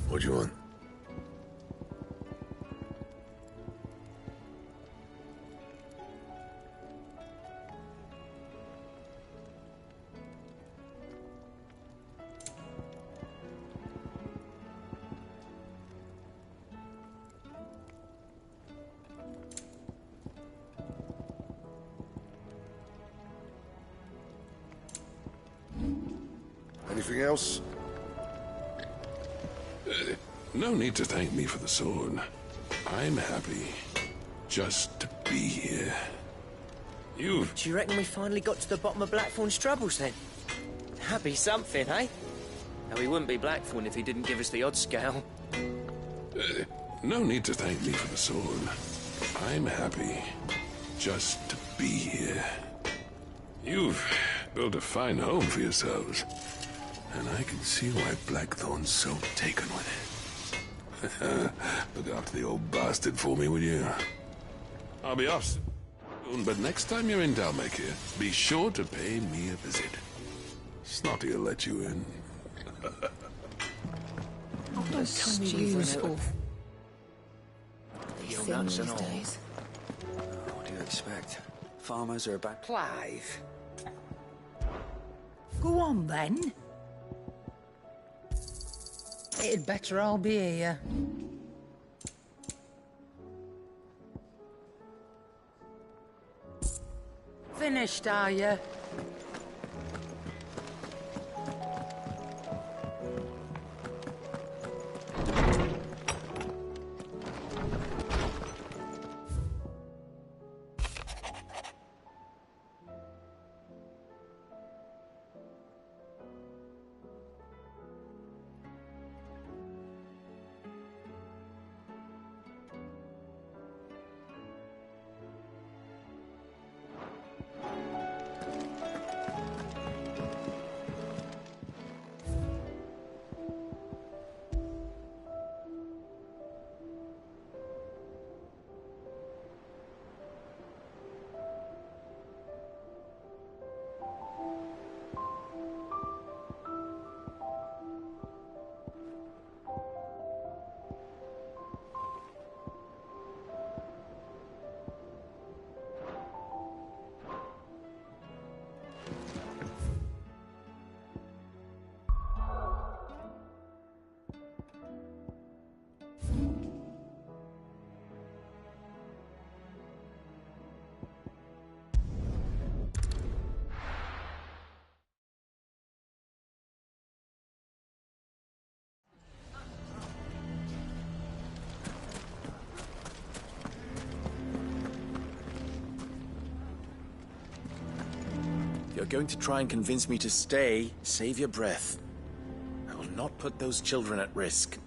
What do you want? Anything else? No need to thank me for the sword. I'm happy just to be here. Do you reckon we finally got to the bottom of Blackthorn's troubles then? That'd be something, eh? Though he wouldn't be Blackthorn if he didn't give us the odd scale. No need to thank me for the sword. I'm happy just to be here. You've built a fine home for yourselves. And I can see why Blackthorn's so taken with it. Look after the old bastard for me, will you? I'll be off soon, but next time you're in Dalmakir, be sure to pay me a visit. Snotty will let you in. What a stew's for? Yo, nuts and all. What do you expect? Farmers are about... Clive. Go on, then. It'd better all be here. Finished, are you? you're going to try and convince me to stay, save your breath. I will not put those children at risk.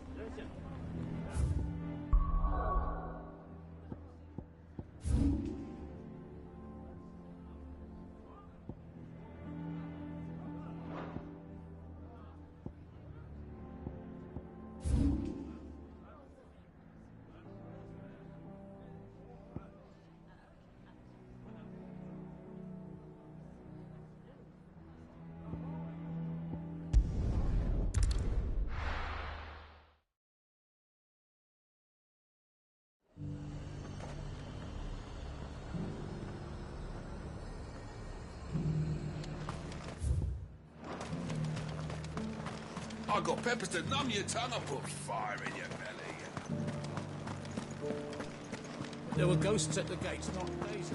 I got peppers to numb your tongue. I put fire in your belly. There were ghosts at the gates, not Daisy.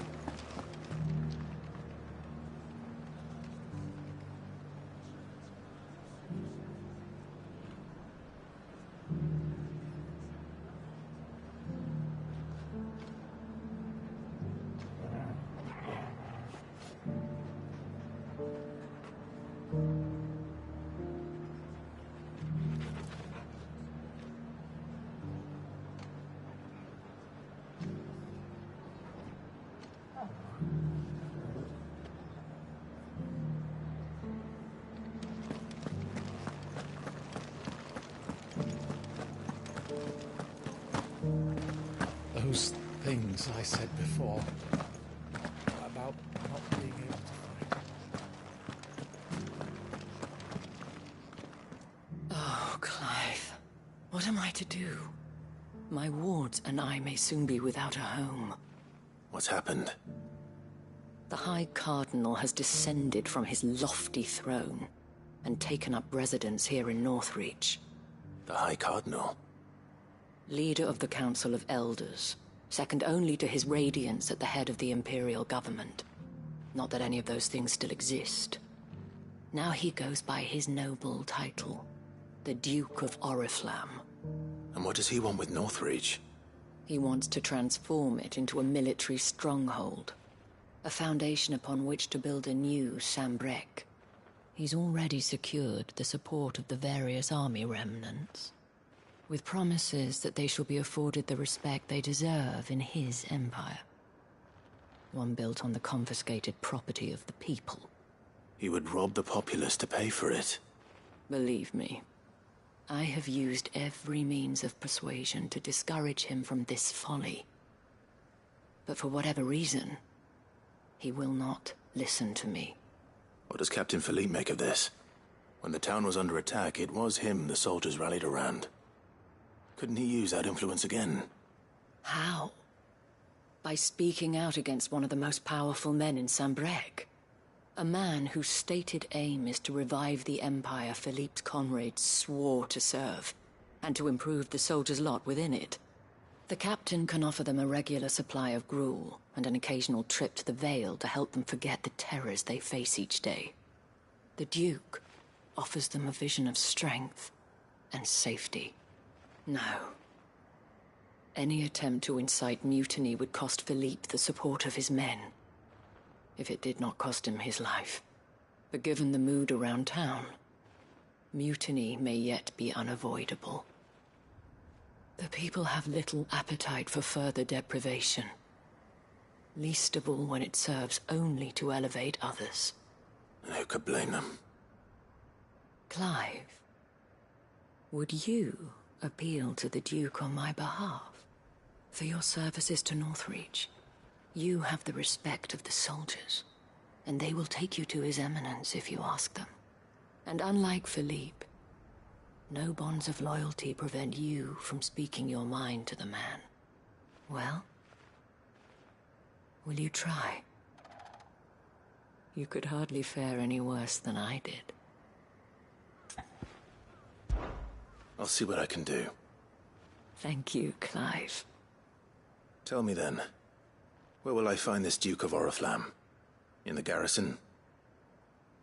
Those things I said before about not being able to fight. Oh, Clive. What am I to do? My wards and I may soon be without a home. What's happened? The High Cardinal has descended from his lofty throne and taken up residence here in Northreach. The High Cardinal? Leader of the Council of Elders, second only to his Radiance at the head of the Imperial government. Not that any of those things still exist. Now he goes by his noble title, the Duke of Oriflamme. And what does he want with Northreach? He wants to transform it into a military stronghold, a foundation upon which to build a new Sambrec. He's already secured the support of the various army remnants, with promises that they shall be afforded the respect they deserve in his empire. One built on the confiscated property of the people. He would rob the populace to pay for it. Believe me, I have used every means of persuasion to discourage him from this folly. But for whatever reason, he will not listen to me. What does Captain Philippe make of this? When the town was under attack, it was him the soldiers rallied around. Couldn't he use that influence again? How? By speaking out against one of the most powerful men in Sambrec. A man whose stated aim is to revive the empire Philippe's comrades swore to serve, and to improve the soldiers' lot within it. The captain can offer them a regular supply of gruel, and an occasional trip to the Vale to help them forget the terrors they face each day. The Duke offers them a vision of strength and safety. No. Any attempt to incite mutiny would cost Philippe the support of his men, if it did not cost him his life. But given the mood around town, mutiny may yet be unavoidable. The people have little appetite for further deprivation, least of all when it serves only to elevate others. And who could blame them? Clive, would you appeal to the Duke on my behalf? For your services to Northreach, you have the respect of the soldiers, and they will take you to His Eminence if you ask them. And unlike Philippe, no bonds of loyalty prevent you from speaking your mind to the man. Well, will you try? You could hardly fare any worse than I did. I'll see what I can do. Thank you, Clive. Tell me then, where will I find this Duke of Oriflamme? In the garrison?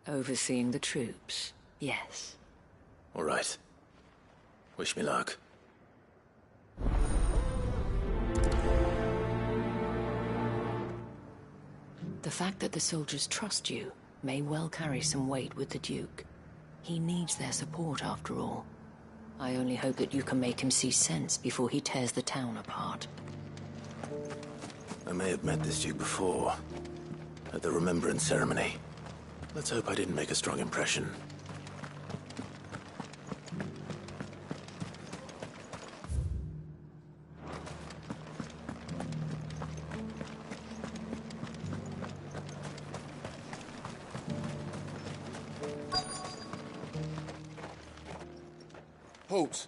Overseeing the troops, yes. All right. Wish me luck. The fact that the soldiers trust you may well carry some weight with the Duke. He needs their support, after all. I only hope that you can make him see sense before he tears the town apart. I may have met this Duke before, at the Remembrance ceremony. Let's hope I didn't make a strong impression. Halt!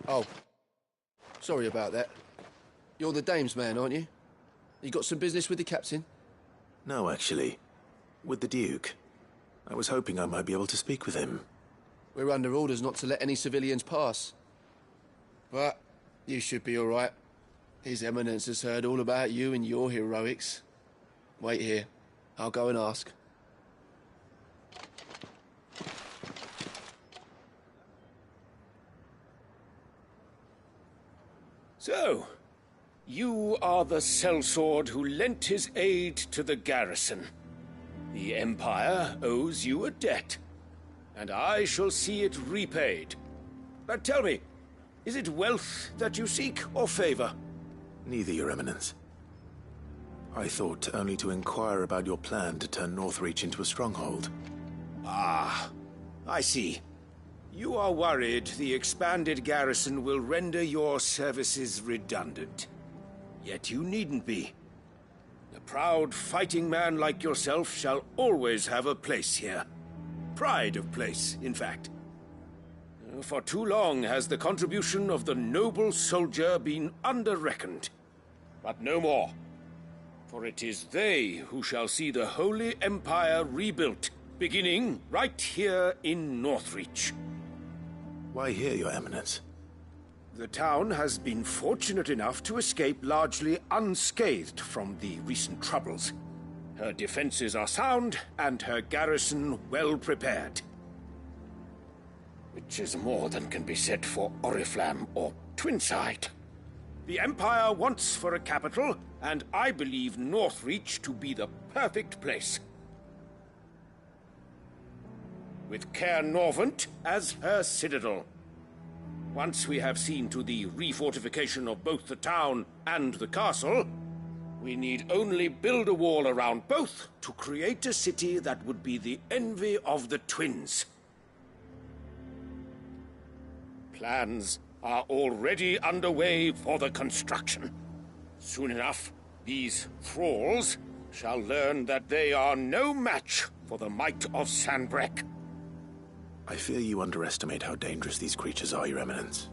Oh. Sorry about that. You're the dame's man, aren't you? You got some business with the captain? No, actually. With the Duke. I was hoping I might be able to speak with him. We're under orders not to let any civilians pass. But you should be all right. His Eminence has heard all about you and your heroics. Wait here. I'll go and ask. So, you are the sellsword who lent his aid to the garrison. The Empire owes you a debt, and I shall see it repaid. But tell me, is it wealth that you seek, or favor? Neither, Your Eminence. I thought only to inquire about your plan to turn Northreach into a stronghold. Ah, I see. You are worried the expanded garrison will render your services redundant. Yet you needn't be. A proud fighting man like yourself shall always have a place here. Pride of place, in fact. For too long has the contribution of the noble soldier been under-reckoned. But no more. For it is they who shall see the Holy Empire rebuilt, beginning right here in Northreach. Why here, Your Eminence? The town has been fortunate enough to escape largely unscathed from the recent troubles. Her defenses are sound, and her garrison well prepared. Which is more than can be said for Oriflamme or Twinside. The Empire wants for a capital, and I believe Northreach to be the perfect place. With Caer Norvent as her citadel. Once we have seen to the refortification of both the town and the castle, we need only build a wall around both to create a city that would be the envy of the twins. Plans are already underway for the construction. Soon enough, these thralls shall learn that they are no match for the might of Sanbreque. I fear you underestimate how dangerous these creatures are, Your Eminence.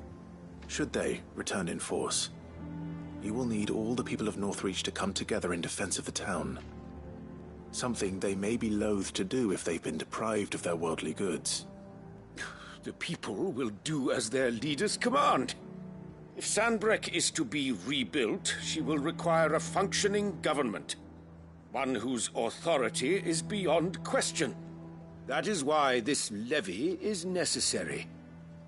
Should they return in force, you will need all the people of Northreach to come together in defense of the town. Something they may be loath to do if they've been deprived of their worldly goods. The people will do as their leaders command. If Sanbreque is to be rebuilt, she will require a functioning government. One whose authority is beyond question. That is why this levy is necessary.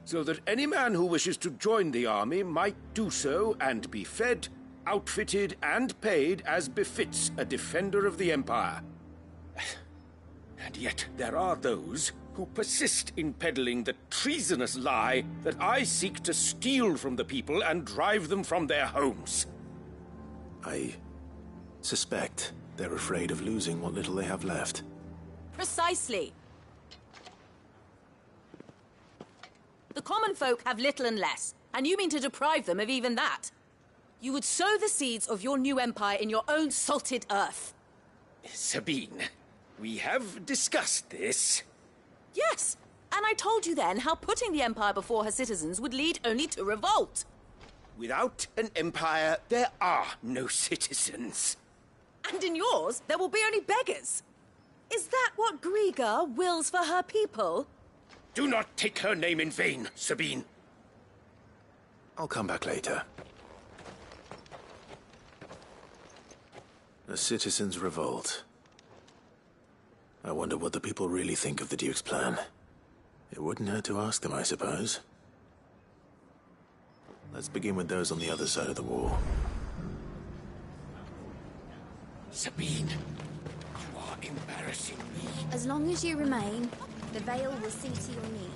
So that any man who wishes to join the army might do so and be fed, outfitted, and paid as befits a defender of the Empire. And yet there are those who persist in peddling the treasonous lie that I seek to steal from the people and drive them from their homes. I suspect they're afraid of losing what little they have left. Precisely. The common folk have little and less, and you mean to deprive them of even that. You would sow the seeds of your new empire in your own salted earth. Sabine, we have discussed this. Yes, and I told you then how putting the empire before her citizens would lead only to revolt. Without an empire, there are no citizens. And in yours, there will be only beggars. Is that what Griga wills for her people? Do not take her name in vain, Sabine. I'll come back later. A citizens' revolt. I wonder what the people really think of the Duke's plan. It wouldn't hurt to ask them, I suppose. Let's begin with those on the other side of the wall. Sabine, you are embarrassing me. As long as you remain, the veil will see to your needs.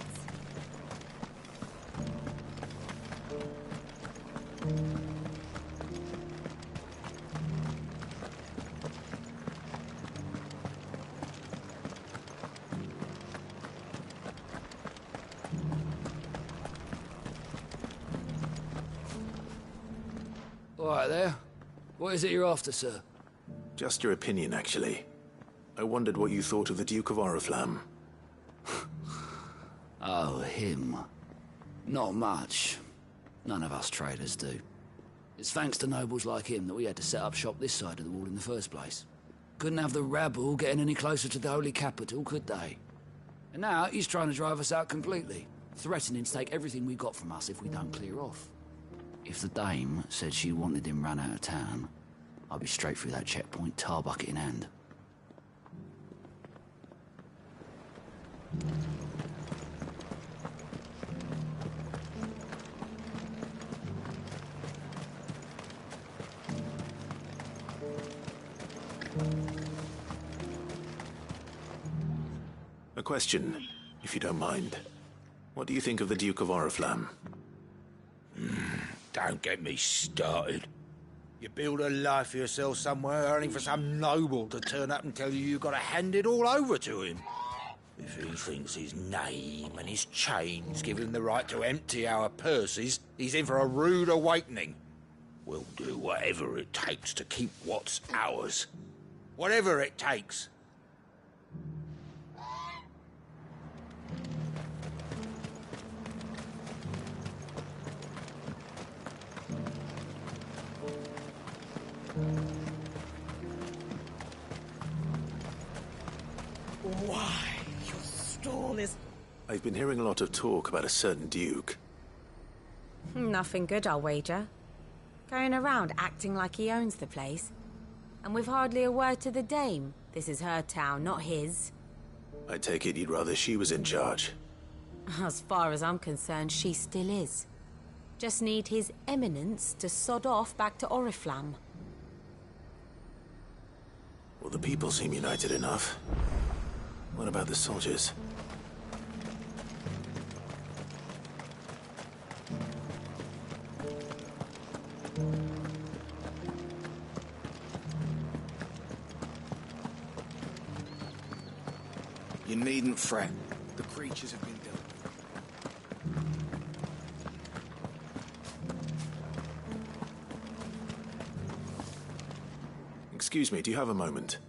All right there. What is it you're after, sir? Just your opinion, actually. I wondered what you thought of the Duke of Oriflamme. Oh, him. Not much. None of us traders do. It's thanks to nobles like him that we had to set up shop this side of the wall in the first place. Couldn't have the rabble getting any closer to the holy capital, could they? And now he's trying to drive us out completely, threatening to take everything we got from us if we don't clear off. If the dame said she wanted him run out of town, I'd be straight through that checkpoint, tar bucket in hand. A question, if you don't mind. What do you think of the Duke of Oriflamme? Don't get me started. You build a life for yourself somewhere, earning for some noble to turn up and tell you you've got to hand it all over to him. If he thinks his name and his chains give him the right to empty our purses, he's in for a rude awakening. We'll do whatever it takes to keep what's ours. Whatever it takes. Why, your stall is... I've been hearing a lot of talk about a certain duke. Nothing good, I'll wager. Going around acting like he owns the place. And with hardly a word to the dame. This is her town, not his. I take it you'd rather she was in charge. As far as I'm concerned, she still is. Just need his eminence to sod off back to Oriflamme. Well, the people seem united enough. What about the soldiers? You needn't fret. The creatures have been dealt with. Excuse me, do you have a moment?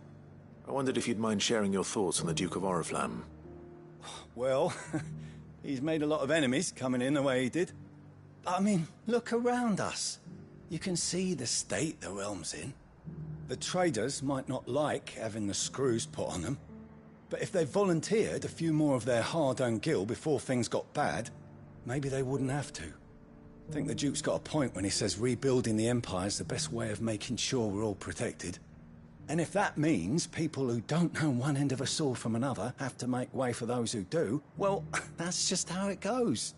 I wondered if you'd mind sharing your thoughts on the Duke of Oriflamme. Well, he's made a lot of enemies coming in the way he did. But I mean, look around us. You can see the state the realm's in. The traders might not like having the screws put on them, but if they volunteered a few more of their hard-earned gil before things got bad, maybe they wouldn't have to. I think the Duke's got a point when he says rebuilding the Empire's the best way of making sure we're all protected. And if that means people who don't know one end of a sword from another have to make way for those who do, well, that's just how it goes.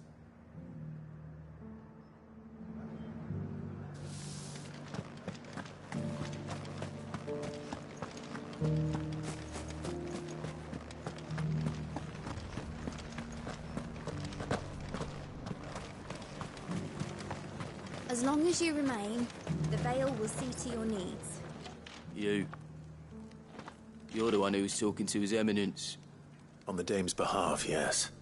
As long as you remain, the Veil will see to your needs. You're the one who was talking to His Eminence. On the dame's behalf, yes.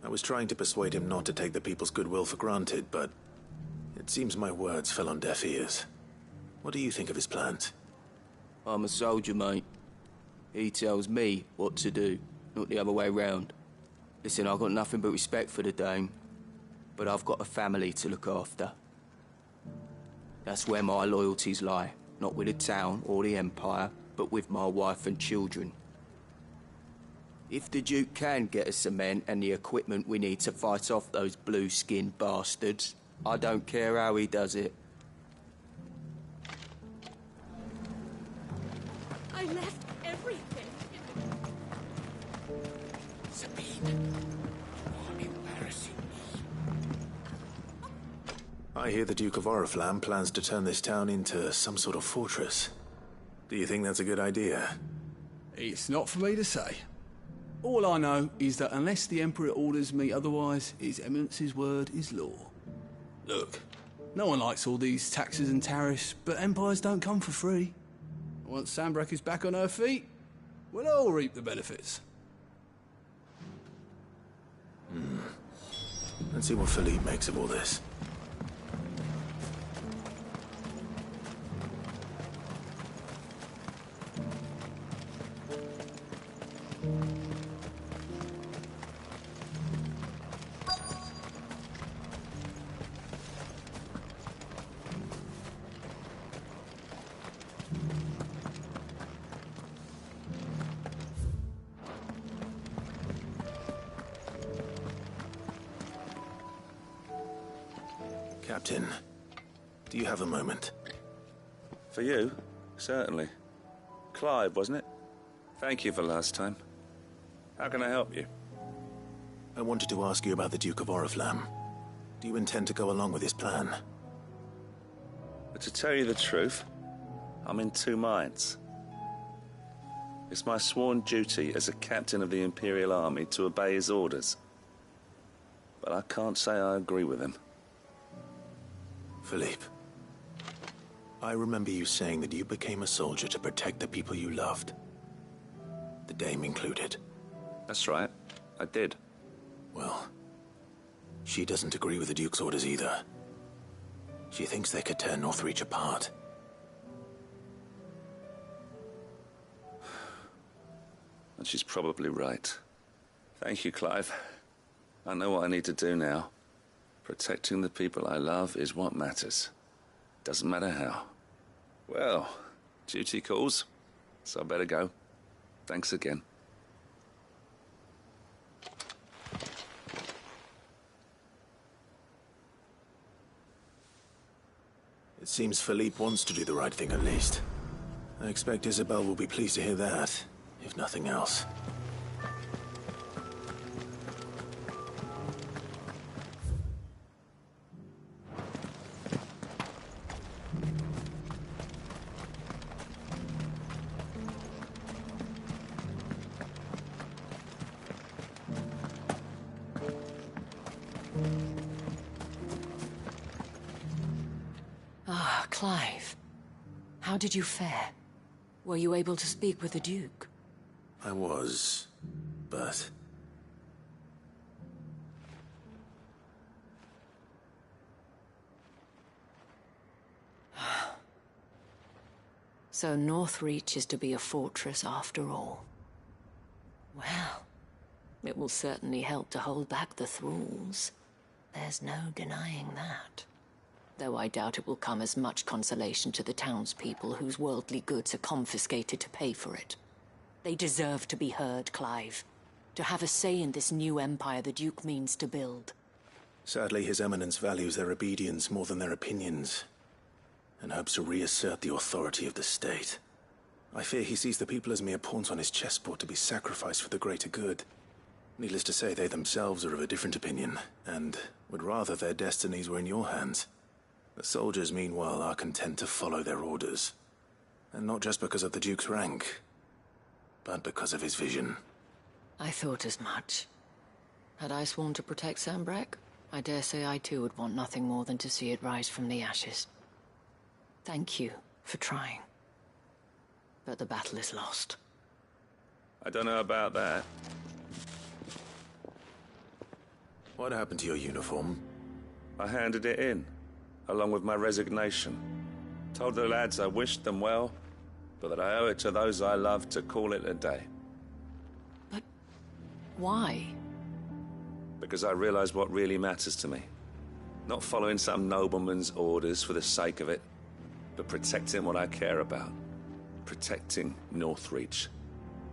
I was trying to persuade him not to take the people's goodwill for granted, but it seems my words fell on deaf ears. What do you think of his plans? I'm a soldier, mate. He tells me what to do, not the other way round. Listen, I've got nothing but respect for the dame, but I've got a family to look after. That's where my loyalties lie, not with the town or the Empire, but with my wife and children. If the Duke can get us cement and the equipment we need to fight off those blue-skinned bastards, I don't care how he does it. I left everything. Sabine, you're embarrassing me. I hear the Duke of Oriflamme plans to turn this town into some sort of fortress. Do you think that's a good idea? It's not for me to say. All I know is that unless the Emperor orders me otherwise, His Eminence's word is law. Look, no one likes all these taxes and tariffs, but empires don't come for free. Once Sanbreque is back on her feet, we'll all reap the benefits. Let's see what Philippe makes of all this. Captain, do you have a moment? For you? Certainly. Clive, wasn't it? Thank you for last time. How can I help you? I wanted to ask you about the Duke of Oriflamme. Do you intend to go along with his plan? But to tell you the truth, I'm in two minds. It's my sworn duty as a captain of the Imperial Army to obey his orders. But I can't say I agree with him. Philippe, I remember you saying that you became a soldier to protect the people you loved. The dame included. That's right, I did. Well, she doesn't agree with the Duke's orders either. She thinks they could tear Northreach apart. And she's probably right. Thank you, Clive. I know what I need to do now. Protecting the people I love is what matters. Doesn't matter how. Well, duty calls, so I better go. Thanks again. It seems Philippe wants to do the right thing at least. I expect Isabel will be pleased to hear that, if nothing else. Ah, Clive. How did you fare? Were you able to speak with the Duke? I was, but... So Northreach is to be a fortress after all. Well, it will certainly help to hold back the thralls. There's no denying that. Though I doubt it will come as much consolation to the townspeople whose worldly goods are confiscated to pay for it. They deserve to be heard, Clive. To have a say in this new empire the Duke means to build. Sadly, His Eminence values their obedience more than their opinions, and hopes to reassert the authority of the state. I fear he sees the people as mere pawns on his chessboard to be sacrificed for the greater good. Needless to say, they themselves are of a different opinion, and would rather their destinies were in your hands. The soldiers, meanwhile, are content to follow their orders. And not just because of the Duke's rank, but because of his vision. I thought as much. Had I sworn to protect Sanbreque, I dare say I too would want nothing more than to see it rise from the ashes. Thank you for trying. But the battle is lost. I don't know about that. What happened to your uniform? I handed it in, along with my resignation. Told the lads I wished them well, but that I owe it to those I love to call it a day. But why? Because I realized what really matters to me. Not following some nobleman's orders for the sake of it, but protecting what I care about. Protecting Northreach.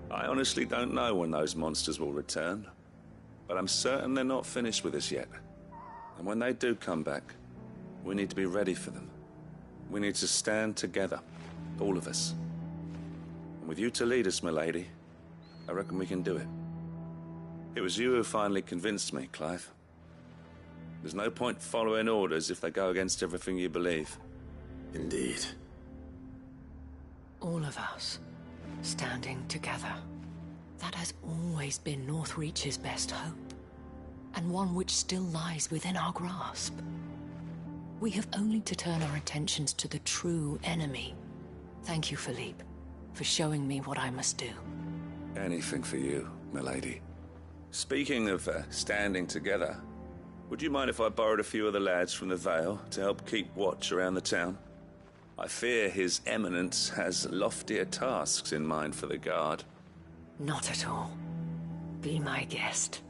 I honestly don't know when those monsters will return, but I'm certain they're not finished with us yet. And when they do come back, we need to be ready for them. We need to stand together, all of us. And with you to lead us, milady, I reckon we can do it. It was you who finally convinced me, Clive. There's no point following orders if they go against everything you believe. Indeed. All of us, standing together. That has always been Northreach's best hope, and one which still lies within our grasp. We have only to turn our attentions to the true enemy. Thank you, Philippe, for showing me what I must do. Anything for you, milady. Speaking of standing together, would you mind if I borrowed a few of the lads from the Vale to help keep watch around the town? I fear His Eminence has loftier tasks in mind for the guard. Not at all. Be my guest.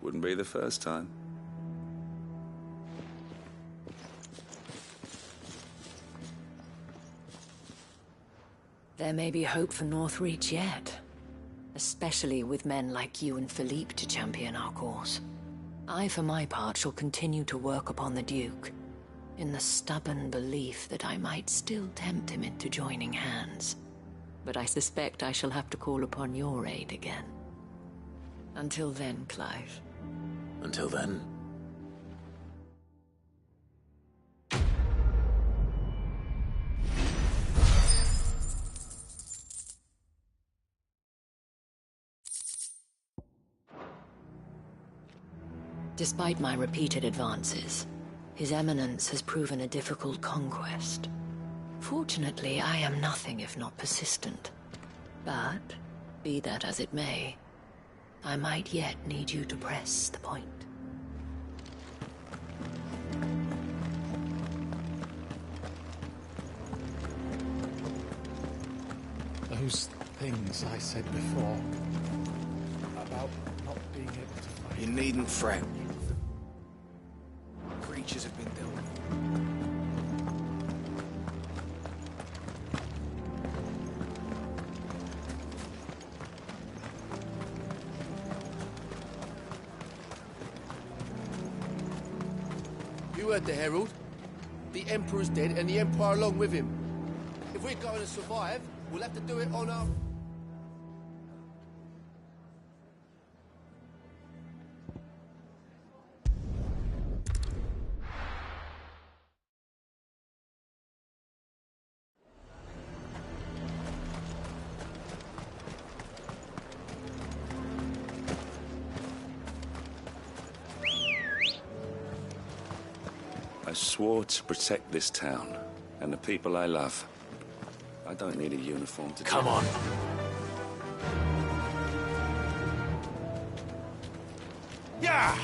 Wouldn't be the first time. There may be hope for Northreach yet. Especially with men like you and Philippe to champion our cause. I, for my part, shall continue to work upon the Duke, in the stubborn belief that I might still tempt him into joining hands. But I suspect I shall have to call upon your aid again. Until then, Clive. Until then. Despite my repeated advances, His Eminence has proven a difficult conquest. Fortunately, I am nothing if not persistent. But, be that as it may, I might yet need you to press the point. those things I said before about not being able to fight. You needn't fret. Creatures have been dealt with. You heard the Herald. The Emperor's dead and the Empire along with him. If we're going to survive, we'll have to do it on our... I swore to protect this town and the people I love. I don't need a uniform to Come on. Yeah!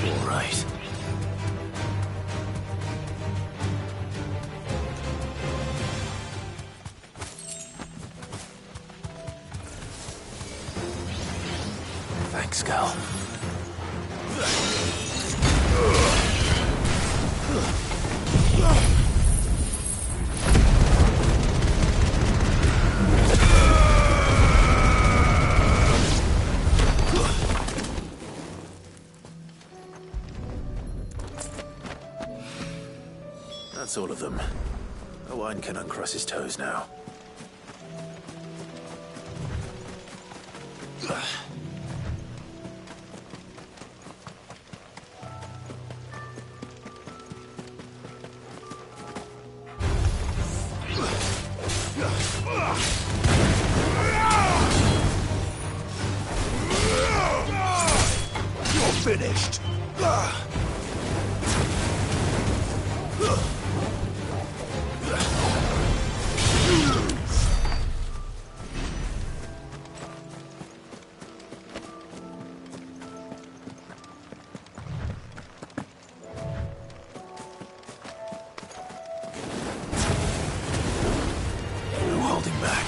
All right. Thanks, Cal. That's all of them. Owain can uncross his toes now. You're finished! No holding back.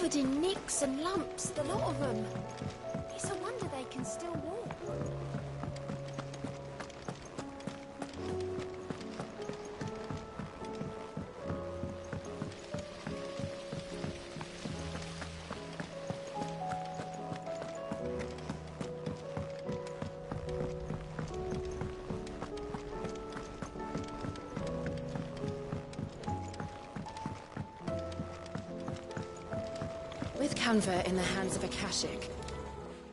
covered in nicks and lumps, the lot of them. It's a wonder they can still walk. With Canva in the hands of Akashic.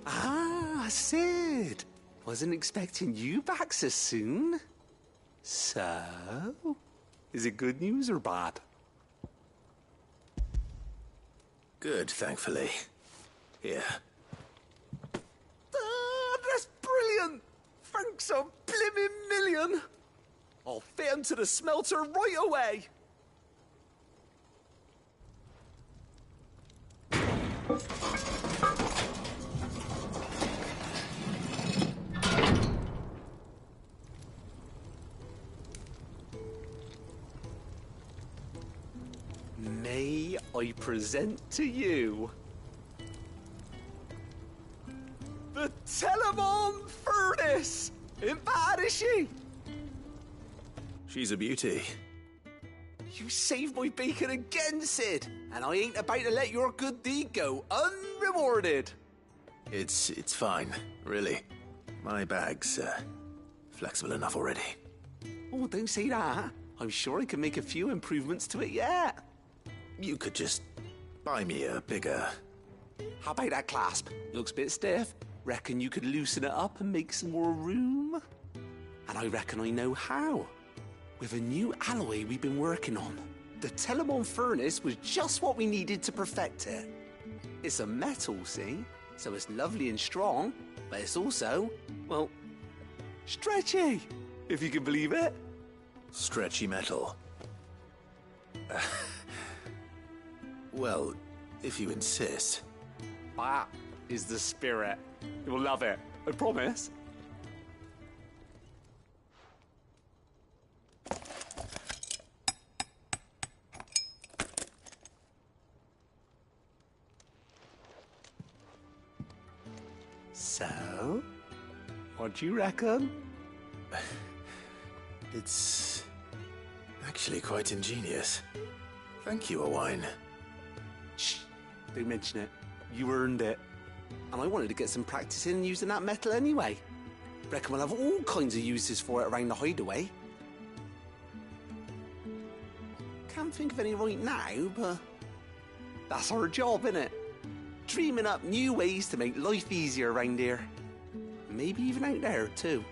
Ah, Sid. Wasn't expecting you back so soon. So, is it good news or bad? Good, thankfully. Here. Ah, that's brilliant! Thanks a blimmin' million! I'll fit 'em to the smelter right away! May I present to you the Telemon Furnace? Ain't bad, is she? She's a beauty. You saved my bacon again, Sid, and I ain't about to let your good deed go unrewarded. It's fine, really. My bag's flexible enough already. Oh, don't say that. I'm sure I can make a few improvements to it yet. You could just buy me a bigger... How about that clasp? Looks a bit stiff. Reckon you could loosen it up and make some more room? And I reckon I know how. With a new alloy we've been working on. The Telemon Furnace was just what we needed to perfect it. It's a metal, see? So it's lovely and strong, but it's also, well, stretchy, if you can believe it. Stretchy metal. Well, if you insist. That is the spirit. You'll love it, I promise. So, what do you reckon? It's actually quite ingenious. Thank you, Owain. Shh, don't mention it. You earned it. And I wanted to get some practice in using that metal anyway. Reckon we'll have all kinds of uses for it around the hideaway. Can't think of any right now, but that's our job, innit? Dreaming up new ways to make life easier around here. Maybe even out there, too.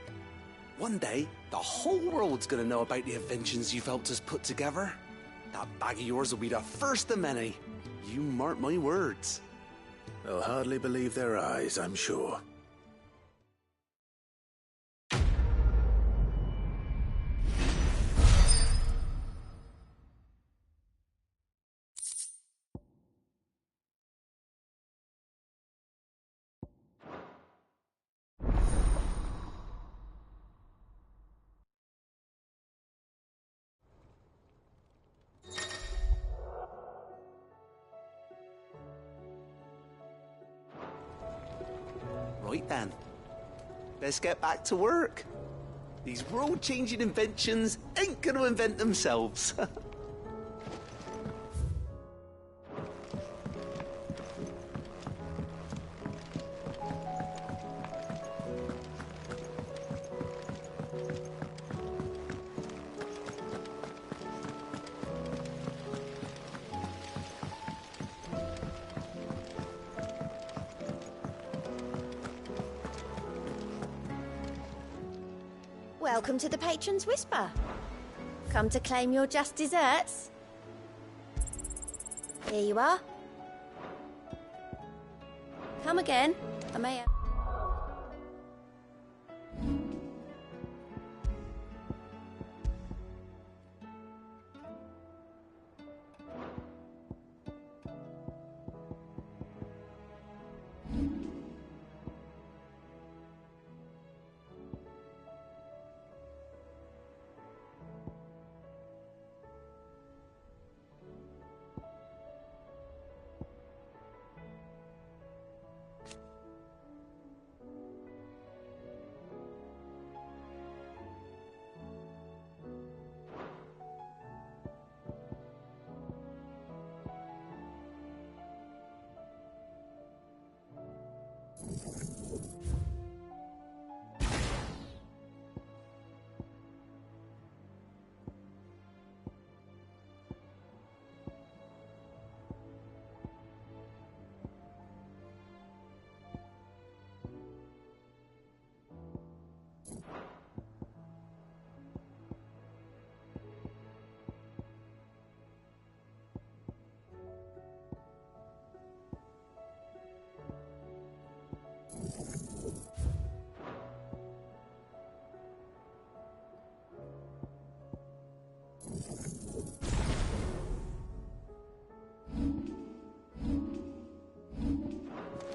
One day, the whole world's gonna know about the inventions you've helped us put together. That bag of yours will be the first of many. You mark my words. They'll hardly believe their eyes, I'm sure. Right then, let's get back to work. These world-changing inventions ain't gonna invent themselves. Welcome to the Patron's Whisper. Come to claim your just desserts? Here you are. Come again. I may...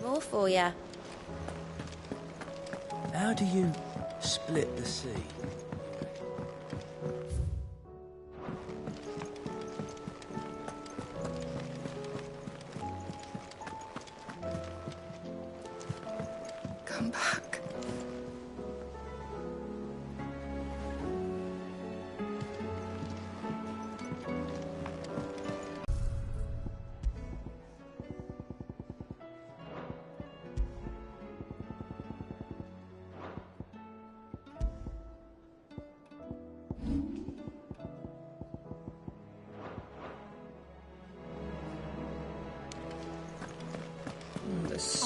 More for ya. How do you split the sea? Come back.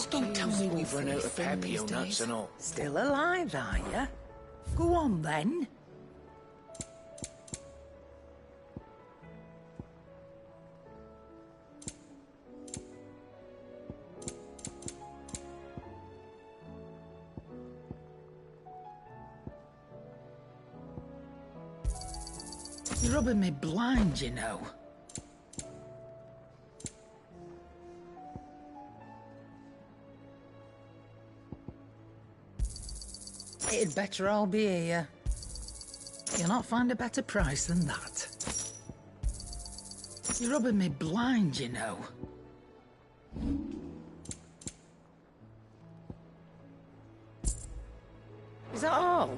Don't tell me we've run out of papio nuts and all. Still alive, are ya? Go on, then. You're rubbing me blind, you know. It'd better all be here. You'll not find a better price than that. You're rubbing me blind, you know. Is that all?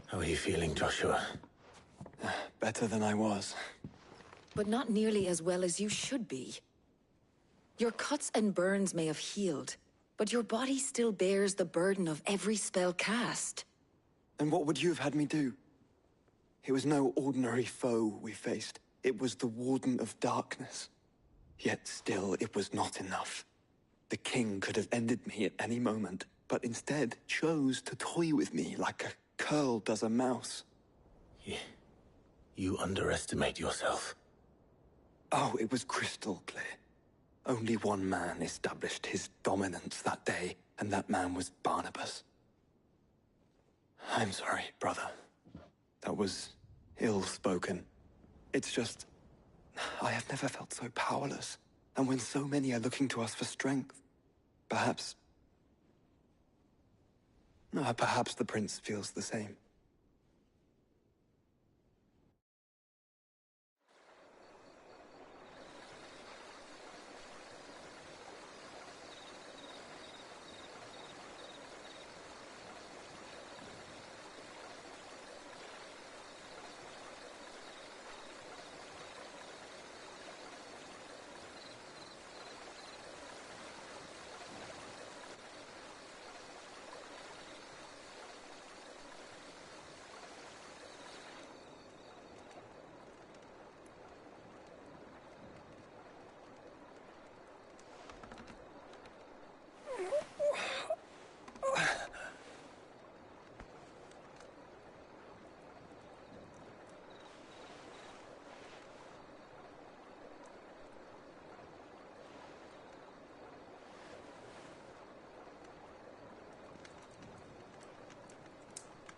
How are you feeling, Joshua? Better than I was. But not nearly as well as you should be. Your cuts and burns may have healed, but your body still bears the burden of every spell cast. And what would you have had me do? It was no ordinary foe we faced. It was the Warden of Darkness. Yet still, it was not enough. The king could have ended me at any moment, but instead chose to toy with me like a curl does a mouse. You underestimate yourself. Oh, it was crystal clear. Only one man established his dominance that day, and that man was Barnabas. I'm sorry, brother. That was ill-spoken. It's just, I have never felt so powerless. And when so many are looking to us for strength, perhaps the prince feels the same.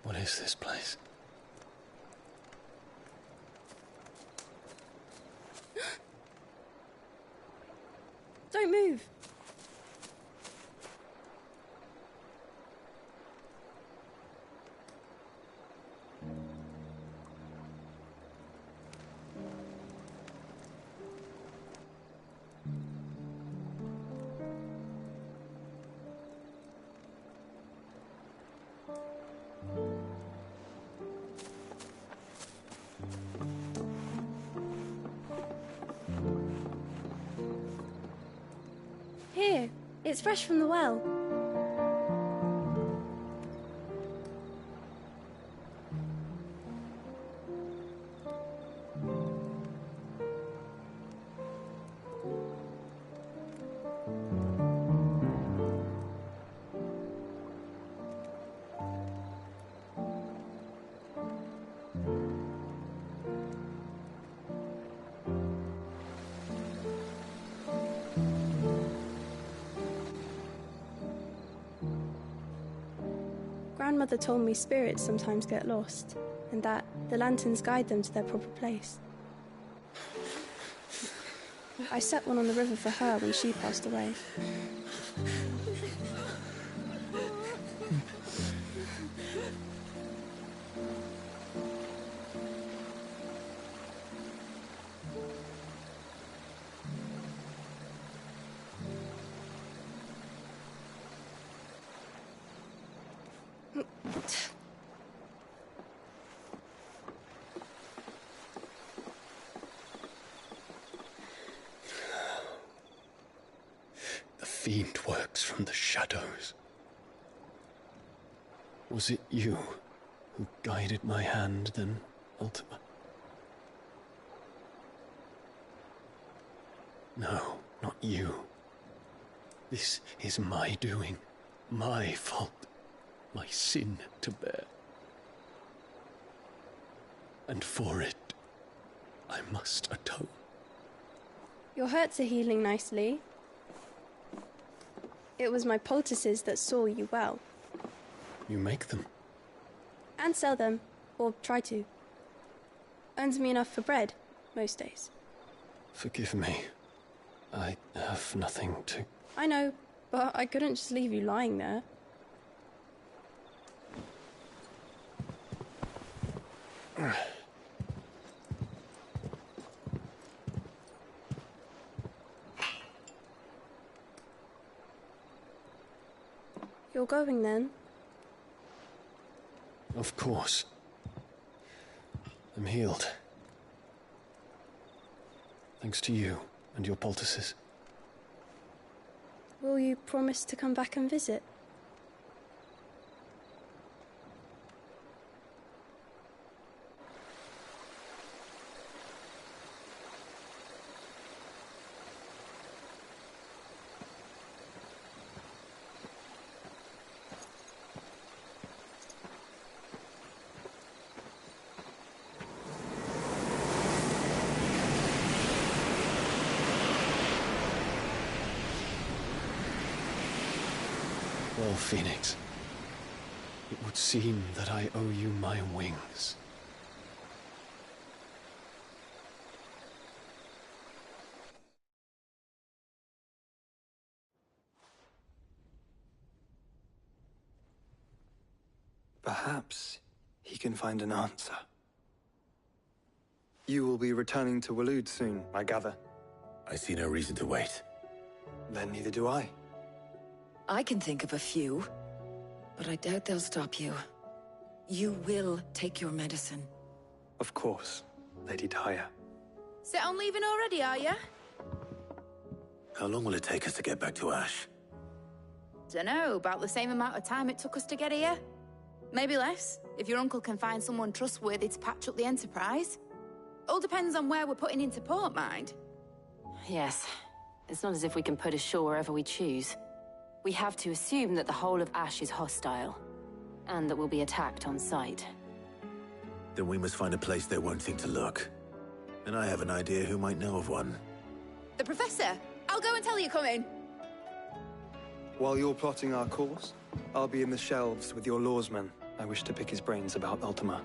What is this place? Here, it's fresh from the well. Grandmother told me spirits sometimes get lost, and that the lanterns guide them to their proper place. I set one on the river for her when she passed away. The fiend works from the shadows. Was it you who guided my hand then, Ultima? No, not you. This is my doing, my fault, my sin to bear. And for it, I must atone. Your hurts are healing nicely. It was my poultices that saw you well. You make them? And sell them, or try to. Earns me enough for bread, most days. Forgive me. I have nothing to... I know, but I couldn't just leave you lying there. You're going then? Of course. I'm healed. Thanks to you and your poultices. Will you promise to come back and visit? Well, Phoenix, it would seem that I owe you my wings. Perhaps he can find an answer. You will be returning to Waloed soon, I gather. I see no reason to wait. Then neither do I. I can think of a few, but I doubt they'll stop you. You will take your medicine. Of course, Lady Daya. Set on leaving already, are ya? How long will it take us to get back to Ash? Dunno, about the same amount of time it took us to get here. Maybe less, if your uncle can find someone trustworthy to patch up the Enterprise. All depends on where we're putting into port, mind. Yes. It's not as if we can put ashore wherever we choose. We have to assume that the whole of Ash is hostile, and that we'll be attacked on sight. Then we must find a place they won't think to look. And I have an idea who might know of one. The Professor! I'll go and tell you coming! While you're plotting our course, I'll be in the shelves with your lawsman. I wish to pick his brains about Ultima.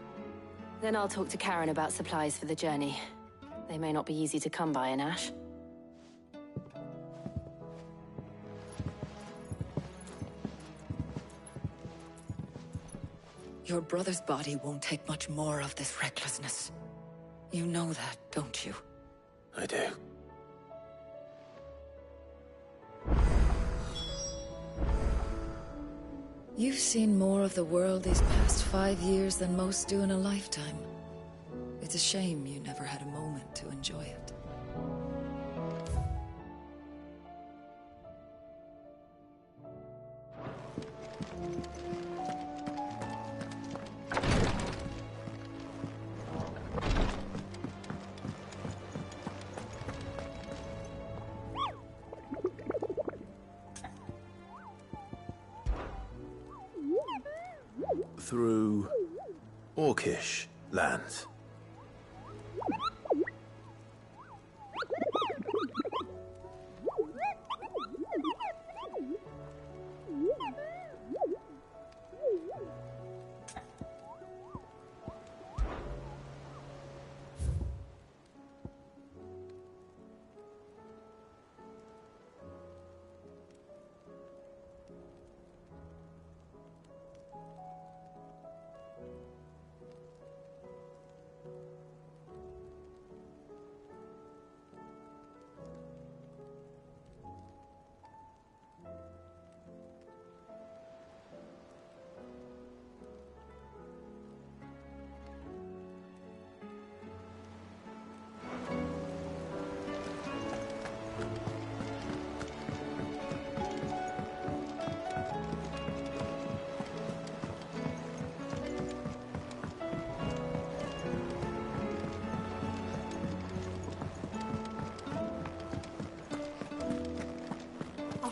Then I'll talk to Karen about supplies for the journey. They may not be easy to come by in Ash. Your brother's body won't take much more of this recklessness. You know that, don't you? I do. You've seen more of the world these past 5 years than most do in a lifetime. It's a shame you never had a moment to enjoy it. Through Orcish lands.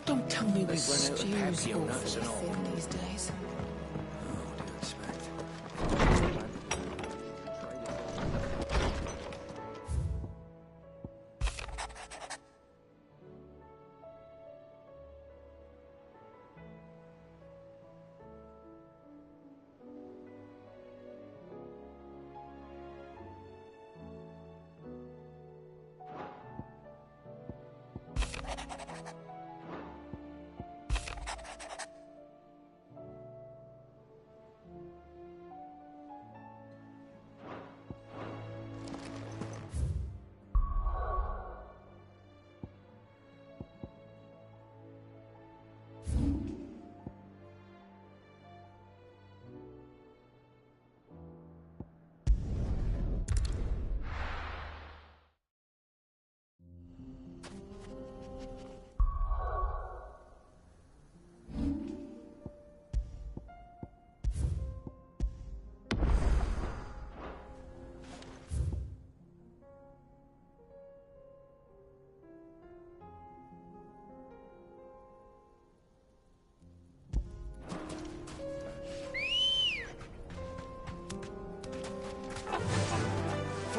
Don't tell me we run out of Stew's patio awfully nuts and all. thin these days.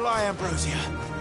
Fly, Ambrosia.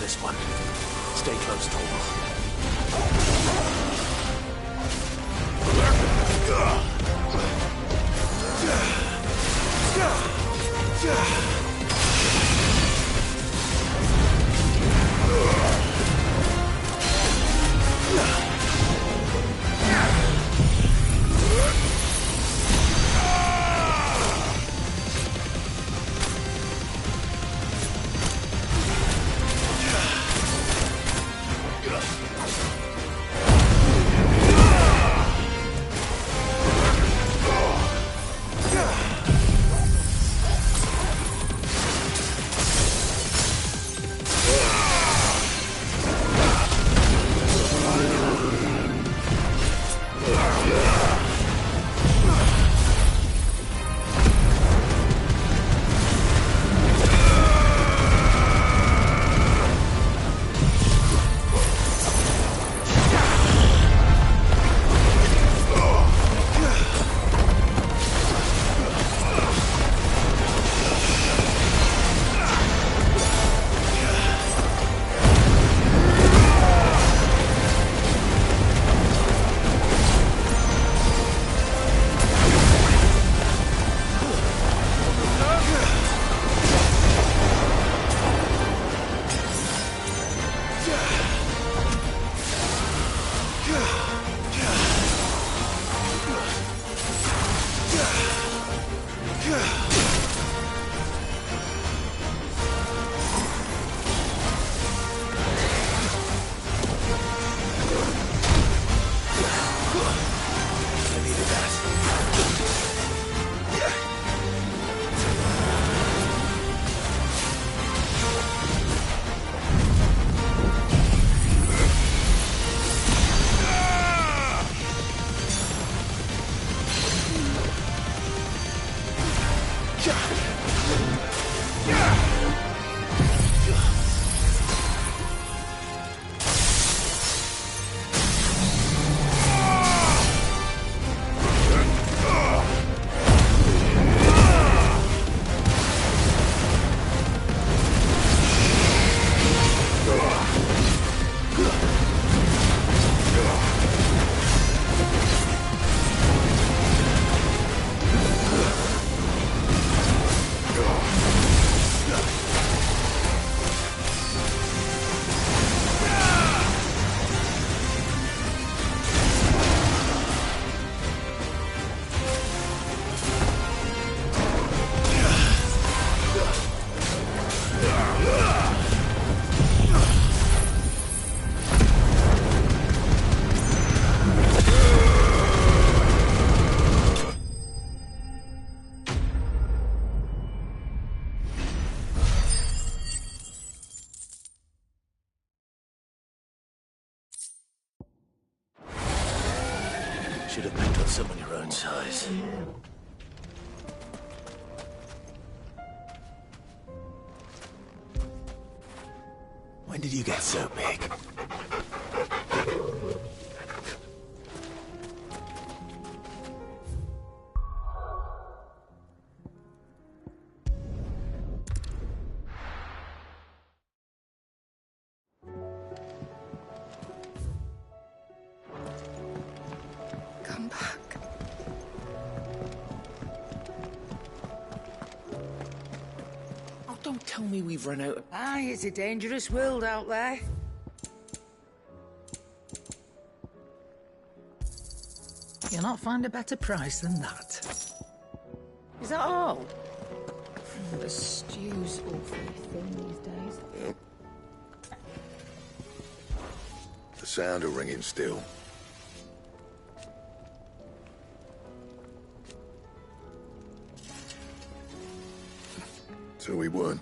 This one. Stay close, Torval. should have picked on someone your own size. When did you get so big? Come back. Oh, don't tell me we've run out of... Aye, it's a dangerous world out there. You'll not find a better price than that. Is that all? The stew's awfully thin these days. The sound of ringing still. So we weren't.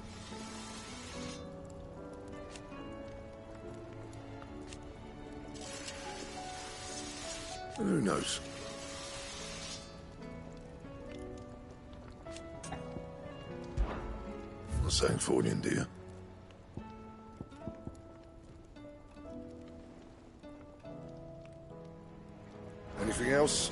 Who knows? Not saying for you, dear. Anything else?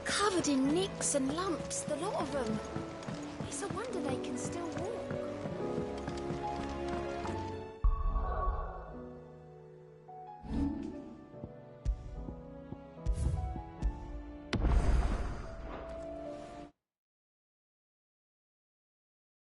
Covered in nicks and lumps, the lot of them.